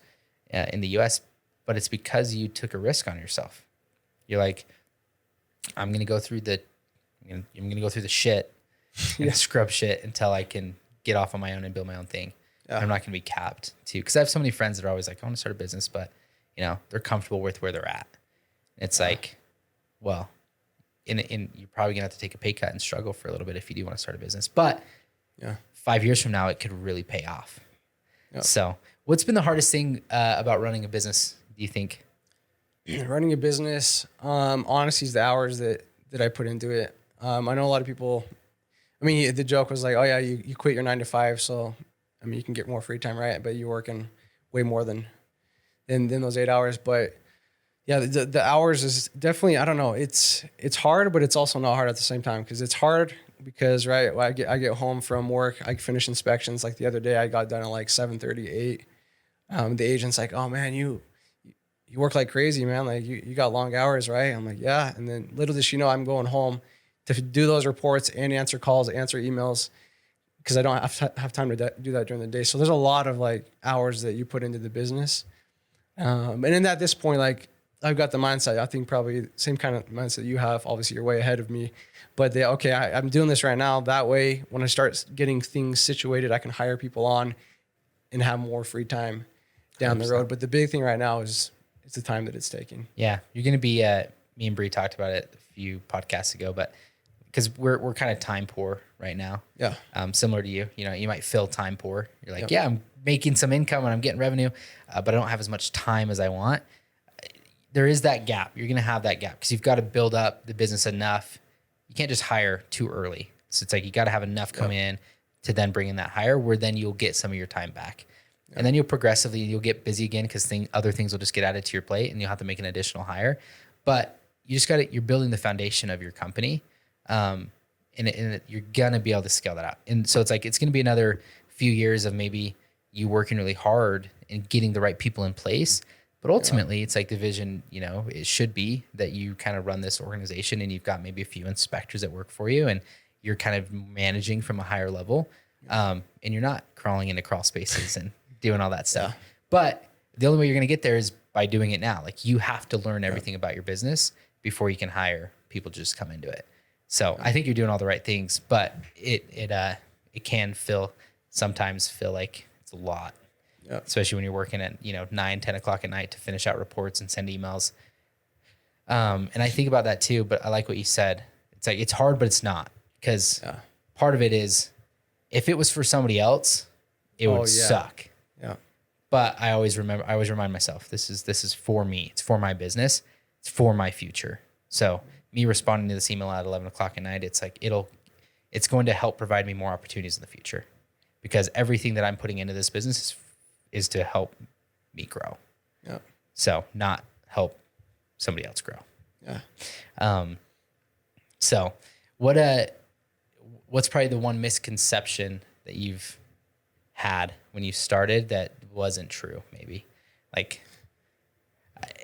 in the US, but it's because you took a risk on yourself. You're like, I'm going to go through the shit and scrub shit until I can get off on my own and build my own thing. Yeah. I'm not going to be capped too. Cause I have so many friends that are always like, I want to start a business, but they're comfortable with where they're at. It's like, well, you're probably gonna have to take a pay cut and struggle for a little bit if you do want to start a business. But 5 years from now, it could really pay off. Yeah. So what's been the hardest thing about running a business, do you think? Running a business, honestly, is the hours that I put into it. I know a lot of people, the joke was like, oh yeah, you quit your 9 to 5. So, you can get more free time, right? But you're working way more than those 8 hours. But yeah, the hours is definitely, I don't know. It's hard, but it's also not hard at the same time. Cause it's hard because, right, I get home from work, I finish inspections. Like the other day I got done at like 7:30, 8. The agent's like, oh man, you work like crazy, man. Like you got long hours, right? I'm like, yeah. And then little does she know I'm going home to do those reports and answer calls, answer emails, because I don't have time to do that during the day. So there's a lot of like hours that you put into the business. And then at this point, like I've got the mindset, I think probably the same kind of mindset you have. Obviously you're way ahead of me, but I'm doing this right now. That way, when I start getting things situated, I can hire people on and have more free time down 100%. The road. But the big thing right now is the time that it's taking. Yeah. You're going to be, me and Bree talked about it a few podcasts ago, but because we're kind of time poor right now. Yeah. Similar to you, you might feel time poor. You're like, I'm making some income and I'm getting revenue, but I don't have as much time as I want. There is that gap. You're going to have that gap because you've got to build up the business enough. You can't just hire too early. So it's like, you got to have enough come in to then bring in that hire where then you'll get some of your time back. Yeah. And then you'll get busy again because other things will just get added to your plate and you'll have to make an additional hire. But you just you're building the foundation of your company. And you're going to be able to scale that out. And so it's like, it's going to be another few years of maybe you working really hard and getting the right people in place. But ultimately, it's like the vision, it should be that you kind of run this organization and you've got maybe a few inspectors that work for you and you're kind of managing from a higher level. And you're not crawling into crawl spaces and doing all that stuff. Yeah. But the only way you're going to get there is by doing it now. Like you have to learn everything about your business before you can hire people to just come into it. So I think you're doing all the right things, but it can sometimes feel like it's a lot, especially when you're working at 9, 10 o'clock at night to finish out reports and send emails. And I think about that too, but I like what you said. It's like, it's hard, but it's not, because part of it is if it was for somebody else, it would suck. Yeah. But I always remind myself, this is for me. It's for my business. It's for my future. So me responding to this email at 11 o'clock at night, it's like, it's going to help provide me more opportunities in the future, because everything that I'm putting into this business is to help me grow. Yeah. So not help somebody else grow. Yeah. So what's probably the one misconception that you've had when you started that wasn't true, maybe? Like,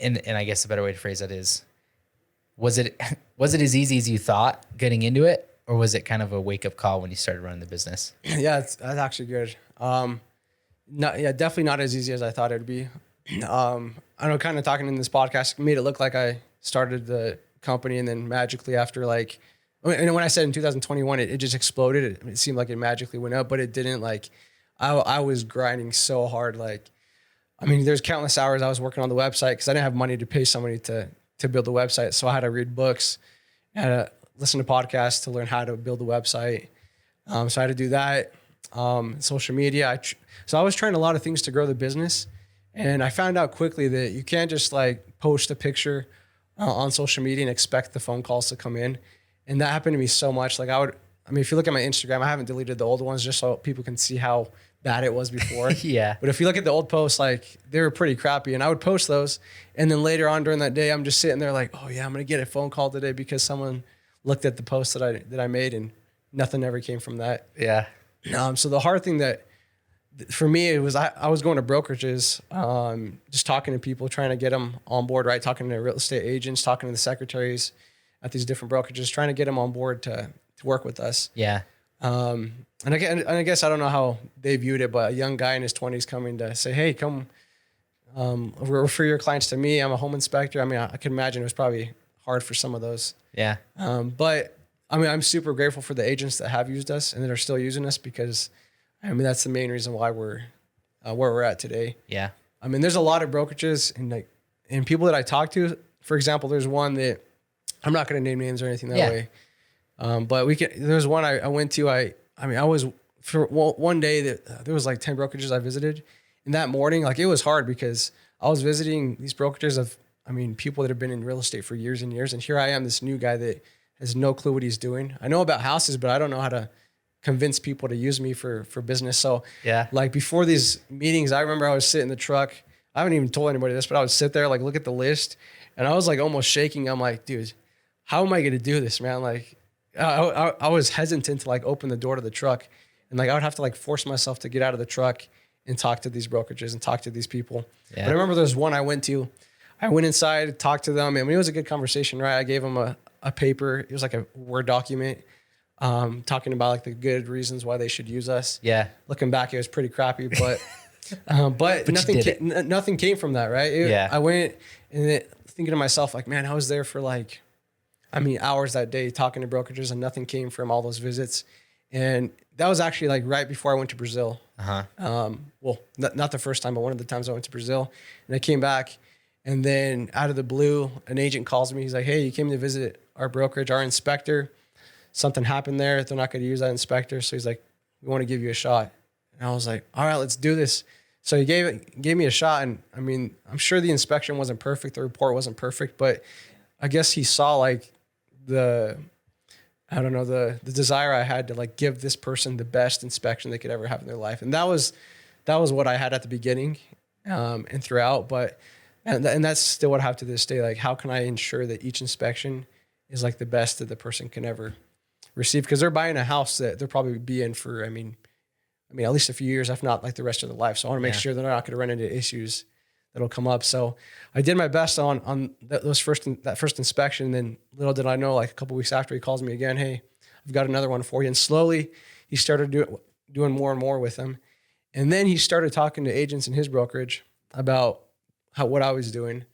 and I guess a better way to phrase that is, was it as easy as you thought getting into it, or was it kind of a wake up call when you started running the business? Yeah, that's actually good. Definitely not as easy as I thought it would be. I know, kind of talking in this podcast made it look like I started the company and then magically after and when I said in 2021, it just exploded. It seemed like it magically went up, but it didn't. Like I was grinding so hard. There's countless hours I was working on the website because I didn't have money to pay somebody to build the website. So I had to read books, I had to listen to podcasts to learn how to build the website. So I had to do that. Social media. So I was trying a lot of things to grow the business. And I found out quickly that you can't just post a picture on social media and expect the phone calls to come in. And that happened to me so much. If you look at my Instagram, I haven't deleted the old ones just so people can see how bad it was before. Yeah. But if you look at the old posts, they were pretty crappy. And I would post those. And then later on during that day, I'm just sitting there like, oh yeah, I'm going to get a phone call today because someone looked at the post that I made and nothing ever came from that. Yeah. So the hard thing that for me, it was I was going to brokerages, just talking to people, trying to get them on board, right? Talking to real estate agents, talking to the secretaries at these different brokerages, trying to get them on board to work with us. Yeah. And I guess I don't know how they viewed it, but a young guy in his 20s coming to say, hey, come refer your clients to me. I'm a home inspector. I can imagine it was probably hard for some of those. Yeah. But I'm super grateful for the agents that have used us and that are still using us, because that's the main reason why we're where we're at today. Yeah. There's a lot of brokerages and people that I talk to. For example, there's one that I'm not going to name names or anything that way. But there's one I went to. I was for one day that there was 10 brokerages I visited, and that morning, it was hard because I was visiting these brokerages of, people that have been in real estate for years and years. And here I am, this new guy that has no clue what he's doing. I know about houses, but I don't know how to convince people to use me for business. So before these meetings, I remember I would sit in the truck. I haven't even told anybody this, but I would sit there, look at the list, and I was almost shaking. I'm like, dude, how am I going to do this, man? I was hesitant to open the door to the truck, and I would have to force myself to get out of the truck and talk to these brokerages and talk to these people. Yeah. But I remember there's one I went to. I went inside, talked to them. It was a good conversation, right? I gave them a paper. It was a Word document, talking about the good reasons why they should use us. Yeah. Looking back, it was pretty crappy, but nothing came from that, right? I went and thinking to myself, man, I was there for hours that day talking to brokerages, and nothing came from all those visits. And that was actually right before I went to Brazil. Well, not the first time, but one of the times I went to Brazil, and I came back, and then out of the blue, an agent calls me. He's like, hey, you came to visit our brokerage, our inspector. Something happened there. They're not going to use that inspector. So he's like, we want to give you a shot. And I was like, all right, let's do this. So he gave me a shot. And I'm sure the inspection wasn't perfect. The report wasn't perfect, but I guess he saw the desire I had to give this person the best inspection they could ever have in their life. And that was what I had at the beginning, and throughout, and that's still what I have to this day. How can I ensure that each inspection is the best that the person can ever receive? Because they're buying a house that they'll probably be in for, at least a few years, if not the rest of their life. So I want to make sure they're not going to run into issues that'll come up. So I did my best on that first inspection. And then little did I know, a couple weeks after, he calls me again, hey, I've got another one for you. And slowly he started doing more and more with him. And then he started talking to agents in his brokerage about what I was doing.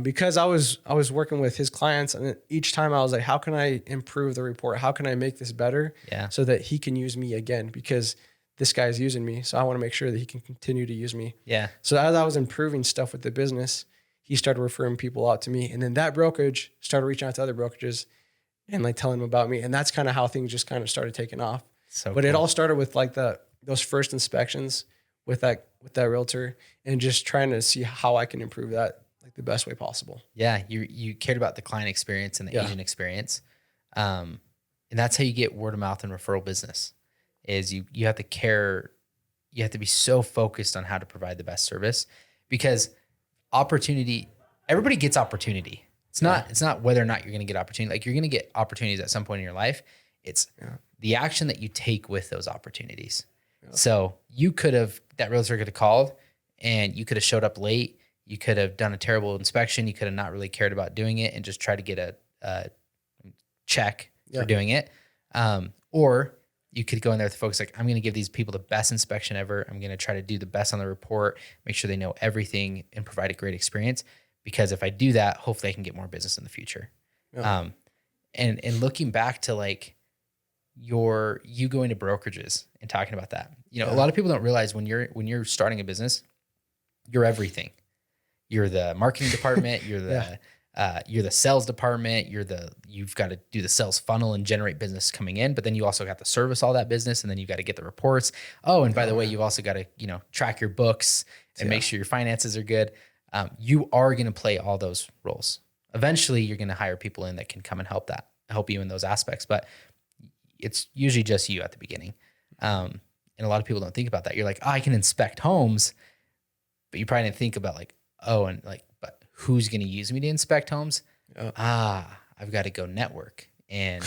Because I was working with his clients, and each time I was like, how can I improve the report? How can I make this better so that he can use me again? Because this guy's using me. So I want to make sure that he can continue to use me. Yeah. So as I was improving stuff with the business, he started referring people out to me. And then that brokerage started reaching out to other brokerages and like telling them about me. And that's kind of how things just kind of started taking off. But it all started with like those first inspections with that realtor, and just trying to see how I can improve that like the best way possible. Yeah. You cared about the client experience and the agent experience. And that's how you get word of mouth and referral business. Is you have to care, you have to be so focused on how to provide the best service, because opportunity, everybody gets opportunity. It's not whether or not you're going to get opportunity. Like, you're going to get opportunities at some point in your life. It's the action that you take with those opportunities. Yeah. So that realtor could have called, and you could have showed up late. You could have done a terrible inspection. You could have not really cared about doing it and just tried to get a check for doing it. Or you could go in there with the focus, like, I'm going to give these people the best inspection ever. I'm going to try to do the best on the report, make sure they know everything, and provide a great experience. Because if I do that, hopefully I can get more business in the future. Yeah. And looking back to like you going to brokerages and talking about that, a lot of people don't realize when you're starting a business, you're everything. You're the marketing department. You're the sales department. You've got to do the sales funnel and generate business coming in, but then you also got to service all that business, and then you've got to get the reports. Oh, and by the way, you've also got to, track your books and make sure your finances are good. You are going to play all those roles. Eventually you're going to hire people in that can come and help you in those aspects, but it's usually just you at the beginning. And a lot of people don't think about that. You're like, I can inspect homes, but you probably didn't think about like, but who's going to use me to inspect homes? I've got to go network and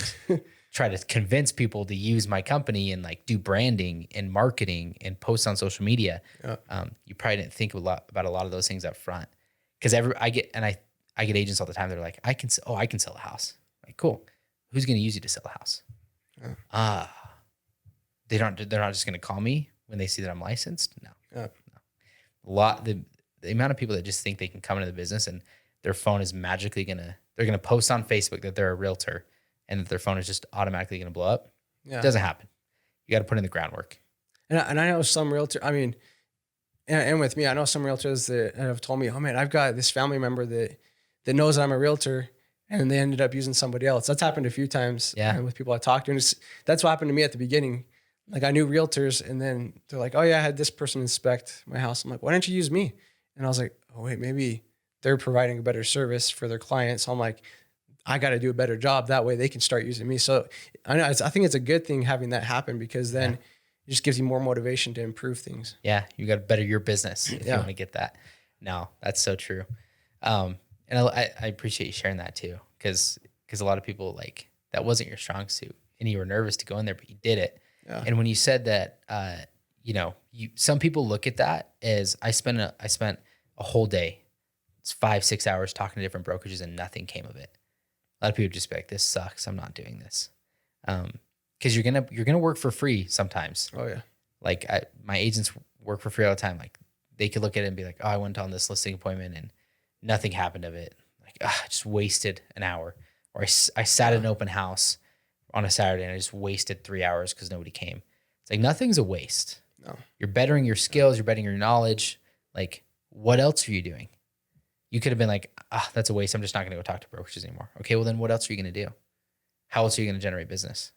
try to convince people to use my company and like do branding and marketing and post on social media. You probably didn't think about a lot of those things up front, because I get agents all the time. They're like, I can sell a house. Like, cool. Who's going to use you to sell a house? They're not just going to call me when they see that I'm licensed. No. The amount of people that just think they can come into the business and their phone is magically they're going to post on Facebook that they're a realtor and that their phone is just automatically going to blow up. It doesn't happen. You got to put in the groundwork. And I know some realtors, and with me, I know some realtors that have told me, oh man, I've got this family member that knows I'm a realtor, and they ended up using somebody else. That's happened a few times with people I talked to. And that's what happened to me at the beginning. Like, I knew realtors, and then they're like, oh yeah, I had this person inspect my house. I'm like, why didn't you use me? And I was like, oh wait, maybe they're providing a better service for their clients. So I'm like, I got to do a better job. That way they can start using me. So I think it's a good thing having that happen, because then it just gives you more motivation to improve things. Yeah. You got to better your business if you want to get that. No, that's so true. And I appreciate you sharing that too. Cause a lot of people, like, that wasn't your strong suit and you were nervous to go in there, but you did it. Yeah. And when you said that, some people look at that as I spent a whole day, it's 5-6 hours talking to different brokerages and nothing came of it. A lot of people just be like, this sucks. I'm not doing this. Cause you're going to work for free sometimes. Oh yeah. Like my agents work for free all the time. Like, they could look at it and be like, oh, I went on this listing appointment and nothing happened of it. Like, I just wasted an hour. Or I sat at an open house on a Saturday and I just wasted 3 hours because nobody came. It's like, nothing's a waste. No. You're bettering your skills. You're bettering your knowledge. Like, what else are you doing? You could have been like, that's a waste. I'm just not going to go talk to brokerages anymore. Okay, well then what else are you going to do? How else are you going to generate business?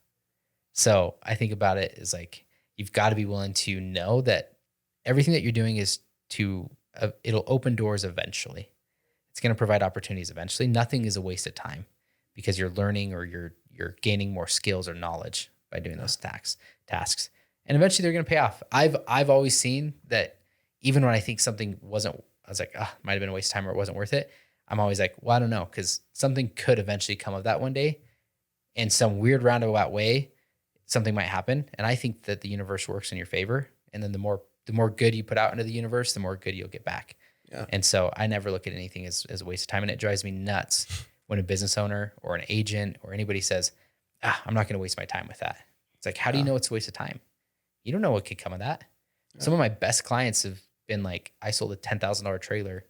So I think about it as like, you've got to be willing to know that everything that you're doing is it'll open doors eventually. It's going to provide opportunities eventually. Nothing is a waste of time because you're learning or you're gaining more skills or knowledge by doing those tasks. And eventually they're going to pay off. I've always seen that even when I think something wasn't, I was like, might have been a waste of time or it wasn't worth it. I'm always like, well, I don't know, because something could eventually come of that one day. In some weird roundabout way, something might happen. And I think that the universe works in your favor. And then the more good you put out into the universe, the more good you'll get back. Yeah. And so I never look at anything as a waste of time. And it drives me nuts when a business owner or an agent or anybody says, I'm not going to waste my time with that. It's like, how do you know it's a waste of time? You don't know what could come of that. Yeah. Some of my best clients have been like, I sold a $10,000 trailer,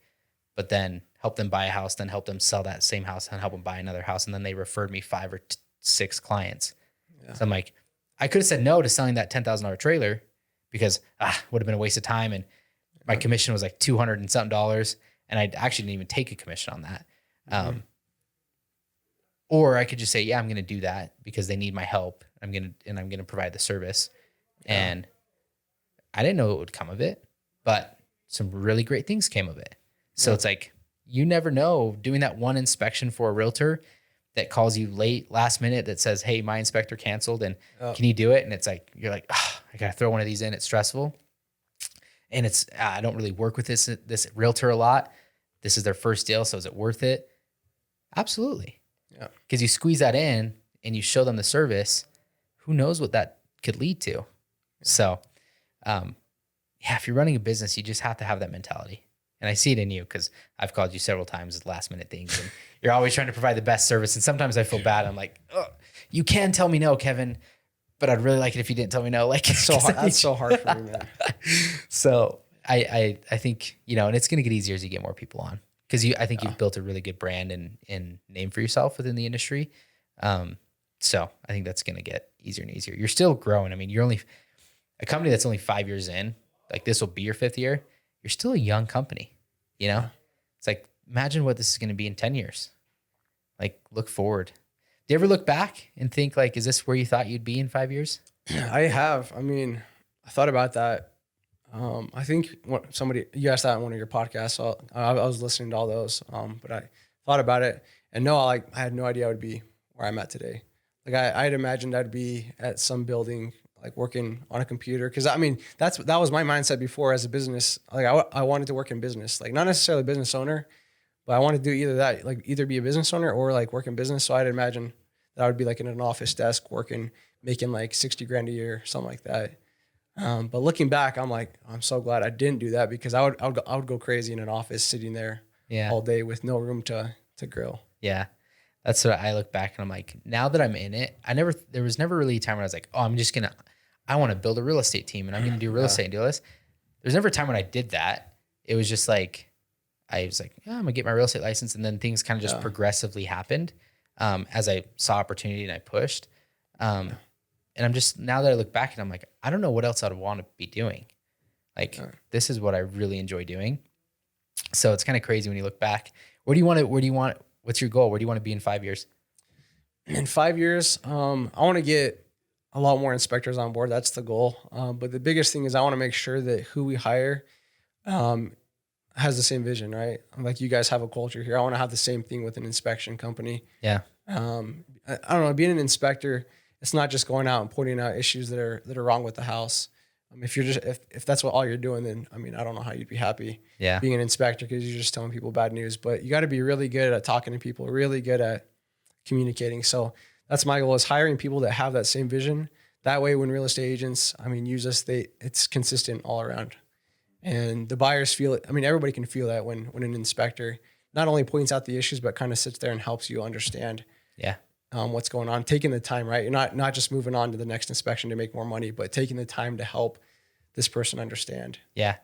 but then helped them buy a house, then helped them sell that same house and help them buy another house. And then they referred me 5 or 6 clients. Yeah. So I'm like, I could have said no to selling that $10,000 trailer because would have been a waste of time. And my commission was like $200 and something dollars. And I actually didn't even take a commission on that. Or I could just say, yeah, I'm going to do that because they need my help. I'm going to provide the service. Yeah. And I didn't know what would come of it, but some really great things came of it. So it's like, you never know, doing that one inspection for a realtor that calls you last minute that says, hey, my inspector canceled and can you do it? And it's like, you're like, I got to throw one of these in. It's stressful. And it's, I don't really work with this realtor a lot. This is their first deal. So is it worth it? Absolutely. Yeah. Because you squeeze that in and you show them the service, who knows what that could lead to. So, if you're running a business, you just have to have that mentality. And I see it in you because I've called you several times as last minute things and you're always trying to provide the best service. And sometimes I feel bad. I'm like, you can tell me no, Kevin, but I'd really like it if you didn't tell me no. Like, it's so hard. That's so hard for me, man. So I think, and it's going to get easier as you get more people on because I think you've built a really good brand and name for yourself within the industry. So I think that's going to get easier and easier. You're still growing. I mean, you're only a company that's only 5 years in, like this will be your 5th year. You're still a young company, It's like, imagine what this is going to be in 10 years. Like, look forward. Do you ever look back and think like, is this where you thought you'd be in 5 years? I have. I mean, I thought about that. I think you asked that on one of your podcasts. So I was listening to all those. But I thought about it and I had no idea I would be where I'm at today. Like I had imagined I'd be at some building, like working on a computer. Cause I mean, that was my mindset before as a business. Like I wanted to work in business, like not necessarily a business owner, but I wanted to do either that, like either be a business owner or like work in business. So I'd imagine that I would be like in an office desk working, making like 60 grand a year, something like that. But looking back, I'm like, I'm so glad I didn't do that because I would go crazy in an office sitting there all day with no room to grill. Yeah. That's what I look back and I'm like, now that I'm in it, there was never really a time when I was like, I want to build a real estate team and I'm going to do real estate and do this. There's never a time when I did that. It was just like, I was like, I'm gonna get my real estate license. And then things kind of just progressively happened as I saw opportunity and I pushed. And I'm just, now that I look back and I'm like, I don't know what else I'd want to be doing. Like, this is what I really enjoy doing. So it's kind of crazy when you look back. What's your goal? Where do you want to be in 5 years? In 5 years, I want to get a lot more inspectors on board. That's the goal. But the biggest thing is I want to make sure that who we hire has the same vision, right? Like you guys have a culture here. I want to have the same thing with an inspection company. Yeah. I don't know. Being an inspector, it's not just going out and pointing out issues that are wrong with the house. If that's what all you're doing, then I mean, I don't know how you'd be happy being an inspector because you're just telling people bad news. But you got to be really good at talking to people, really good at communicating. So that's my goal, is hiring people that have that same vision. That way, when real estate agents, use us, it's consistent all around. And the buyers feel it. I mean, everybody can feel that when an inspector not only points out the issues, but kind of sits there and helps you understand what's going on, taking the time, right? You're not just moving on to the next inspection to make more money, but taking the time to help this person understand. Yeah.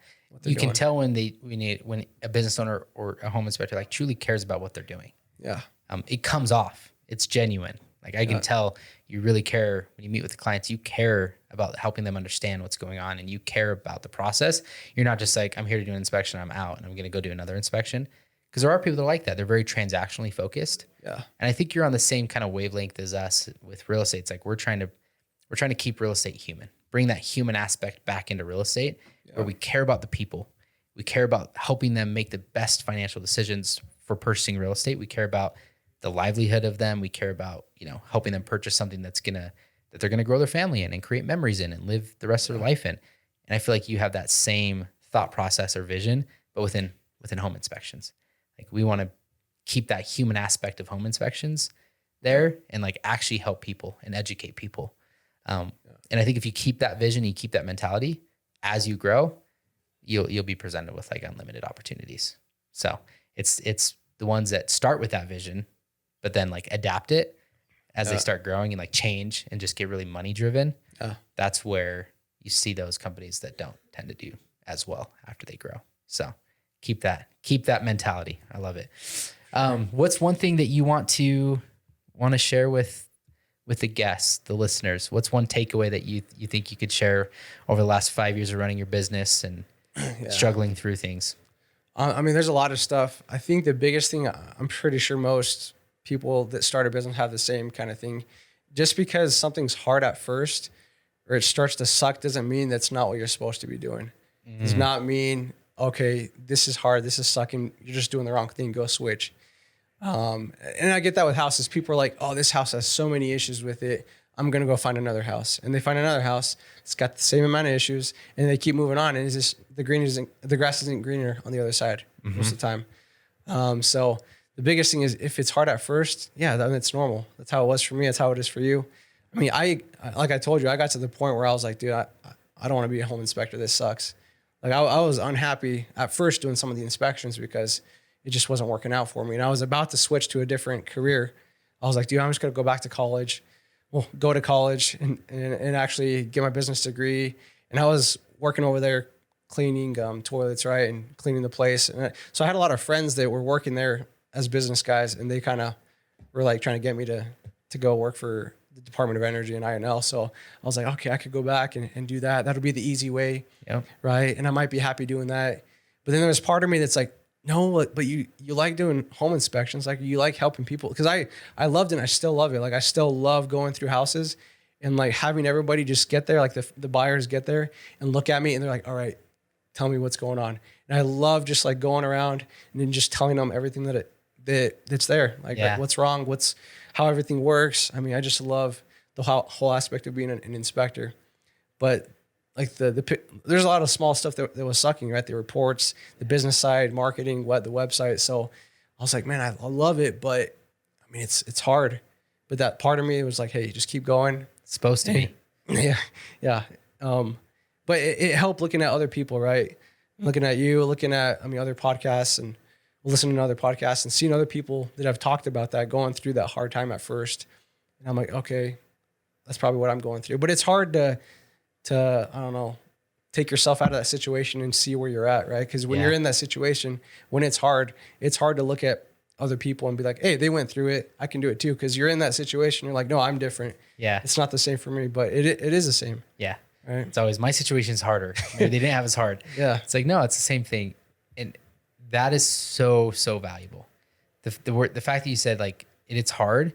You can tell when a business owner or a home inspector like truly cares about what they're doing. Yeah. It comes off. It's genuine. Like I can tell you really care when you meet with the clients. You care about helping them understand what's going on, and you care about the process. You're not just like, I'm here to do an inspection, I'm out, and I'm going to go do another inspection. Because there are people that are like that. They're very transactionally focused. Yeah. And I think you're on the same kind of wavelength as us with real estate. It's like we're trying to keep real estate human, bring that human aspect back into real estate, where we care about the people. We care about helping them make the best financial decisions for purchasing real estate. We care about the livelihood of them. We care about, helping them purchase something that they're going to grow their family in and create memories in and live the rest of their life in. And I feel like you have that same thought process or vision, but within home inspections. Like we want to keep that human aspect of home inspections there and like actually help people and educate people. And I think if you keep that vision, you keep that mentality as you grow, you'll be presented with like unlimited opportunities. So it's the ones that start with that vision, but then like adapt it as they start growing and like change and just get really money driven. That's where you see those companies that don't tend to do as well after they grow. So keep that mentality. I love it. What's one thing that you want to share with the guests, the listeners? What's one takeaway that you think you could share over the last 5 years of running your business and struggling through things? I mean, there's a lot of stuff. I think the biggest thing, I'm pretty sure most people that start a business have the same kind of thing. Just because something's hard at first or it starts to suck doesn't mean that's not what you're supposed to be doing. It does not mean, okay, this is hard, this is sucking, you're just doing the wrong thing, go switch. And I get that with houses. People are like, oh, this house has so many issues with it, I'm going to go find another house. And they find another house, it's got the same amount of issues, and they keep moving on. And it's just, the grass isn't greener on the other side most of the time. So the biggest thing is if it's hard at first, then it's normal. That's how it was for me. That's how it is for you. I mean, like I told you, I got to the point where I was like, dude, I don't want to be a home inspector. This sucks. Like I was unhappy at first doing some of the inspections because it just wasn't working out for me. And I was about to switch to a different career. I was like, dude, I'm just going to go back to college. Well, go to college and actually get my business degree. And I was working over there cleaning toilets, right, and cleaning the place. And so I had a lot of friends that were working there as business guys, and they kind of were like trying to get me to go work for the Department of Energy and INL. So I was like, okay, I could go back and do that. That'll be the easy way, right? And I might be happy doing that. But then there was part of me that's like, no, but you like doing home inspections, like you like helping people. Because I loved it and I still love it. Like I still love going through houses and like having everybody just get there, like the buyers get there and look at me and they're like, all right, tell me what's going on. And I love just like going around and then just telling them everything that's there. Like what's wrong, how everything works. I mean, I just love the whole aspect of being an inspector. But like there's a lot of small stuff that was sucking, right? The reports, the business side, marketing, the website. So I was like, man, I love it, but I mean, it's hard. But that part of me was like, hey, just keep going. It's supposed to be. Yeah. But it helped looking at other people, right? Looking at you, looking at, other podcasts and listening to other podcasts and seeing other people that have talked about that, going through that hard time at first. And I'm like, okay, that's probably what I'm going through. But it's hard to I don't know, take yourself out of that situation and see where you're at, right? Because when you're in that situation, when it's hard to look at other people and be like, hey, they went through it, I can do it too. Because you're in that situation, you're like, no, I'm different. Yeah. It's not the same for me, but it is the same. Yeah. Right? It's always, my situation's harder. Maybe they didn't have as hard. Yeah. It's like, no, it's the same thing. And that is so, so valuable. The fact that you said like, it's hard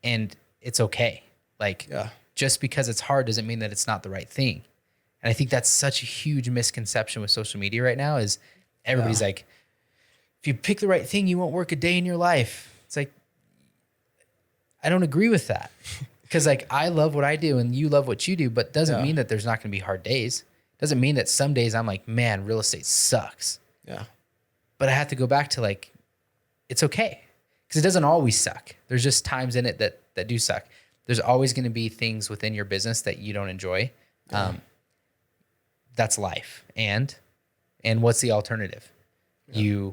and it's okay. Like, just because it's hard doesn't mean that it's not the right thing. And I think that's such a huge misconception with social media right now is everybody's like, if you pick the right thing, you won't work a day in your life. It's like, I don't agree with that. Because like, I love what I do and you love what you do, but doesn't mean that there's not going to be hard days. Doesn't mean that some days I'm like, man, real estate sucks. Yeah. But I have to go back to like, it's okay. Because it doesn't always suck. There's just times in it that do suck. There's always going to be things within your business that you don't enjoy. That's life. And what's the alternative? Yeah.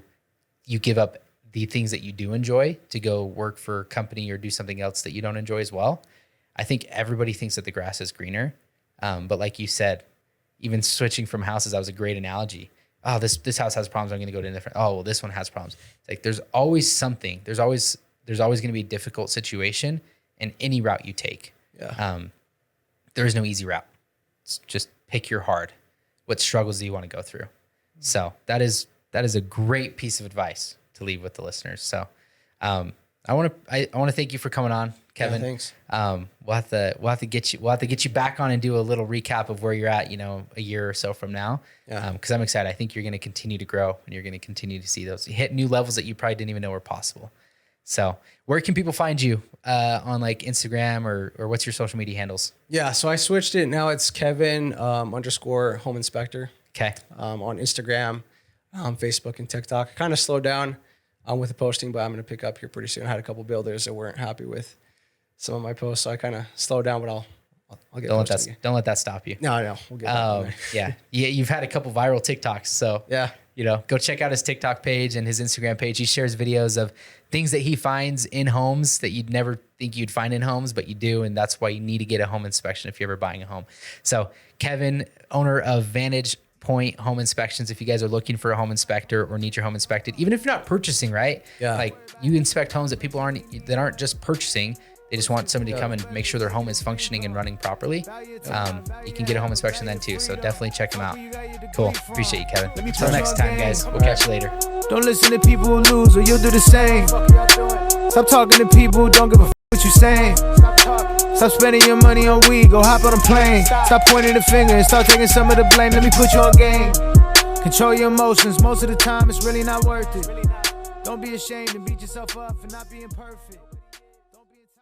You give up the things that you do enjoy to go work for a company or do something else that you don't enjoy as well. I think everybody thinks that the grass is greener. But like you said, even switching from houses, that was a great analogy. Oh, this house has problems, I'm going to go to a different. Oh, well, this one has problems. It's like there's always something. There's always going to be a difficult situation in any route you take. Yeah. There is no easy route. It's just pick your hard. What struggles do you want to go through? So that is a great piece of advice to leave with the listeners. So I want to thank you for coming on, Kevin. Yeah, thanks. We'll have to get you back on and do a little recap of where you're at, a year or so from now. Yeah. Because I'm excited. I think you're going to continue to grow and you're going to continue to see those hit new levels that you probably didn't even know were possible. So where can people find you on like Instagram or what's your social media handles? Yeah. So I switched it. Now it's Kevin _ home inspector. Okay. On Instagram, Facebook and TikTok. I kind of slowed down with the posting, but I'm going to pick up here pretty soon. I had a couple builders that weren't happy with some of my posts. So I kind of slowed down, but I'll get don't let that stop you. No, we'll get yeah. You've had a couple viral TikToks. So yeah. You know, go check out his TikTok page and his Instagram page. He shares videos of things that he finds in homes that you'd never think you'd find in homes, but you do. And that's why you need to get a home inspection if you're ever buying a home. So Kevin, owner of Vantage Point Home Inspections. If you guys are looking for a home inspector or need your home inspected, even if you're not purchasing, right? Yeah. Like you inspect homes that people aren't just purchasing. They just want somebody to come and make sure their home is functioning and running properly. You can get a home inspection then too. So definitely check them out. Cool. Appreciate you, Kevin. Until next time, guys. We'll catch you later. Don't listen to people who lose or you'll do the same. Stop talking to people who don't give a what you saying. Stop spending your money on weed, go hop on a plane. Stop pointing the finger and start taking some of the blame. Let me put you on game. Control your emotions, most of the time it's really not worth it. Don't be ashamed and beat yourself up for not being perfect.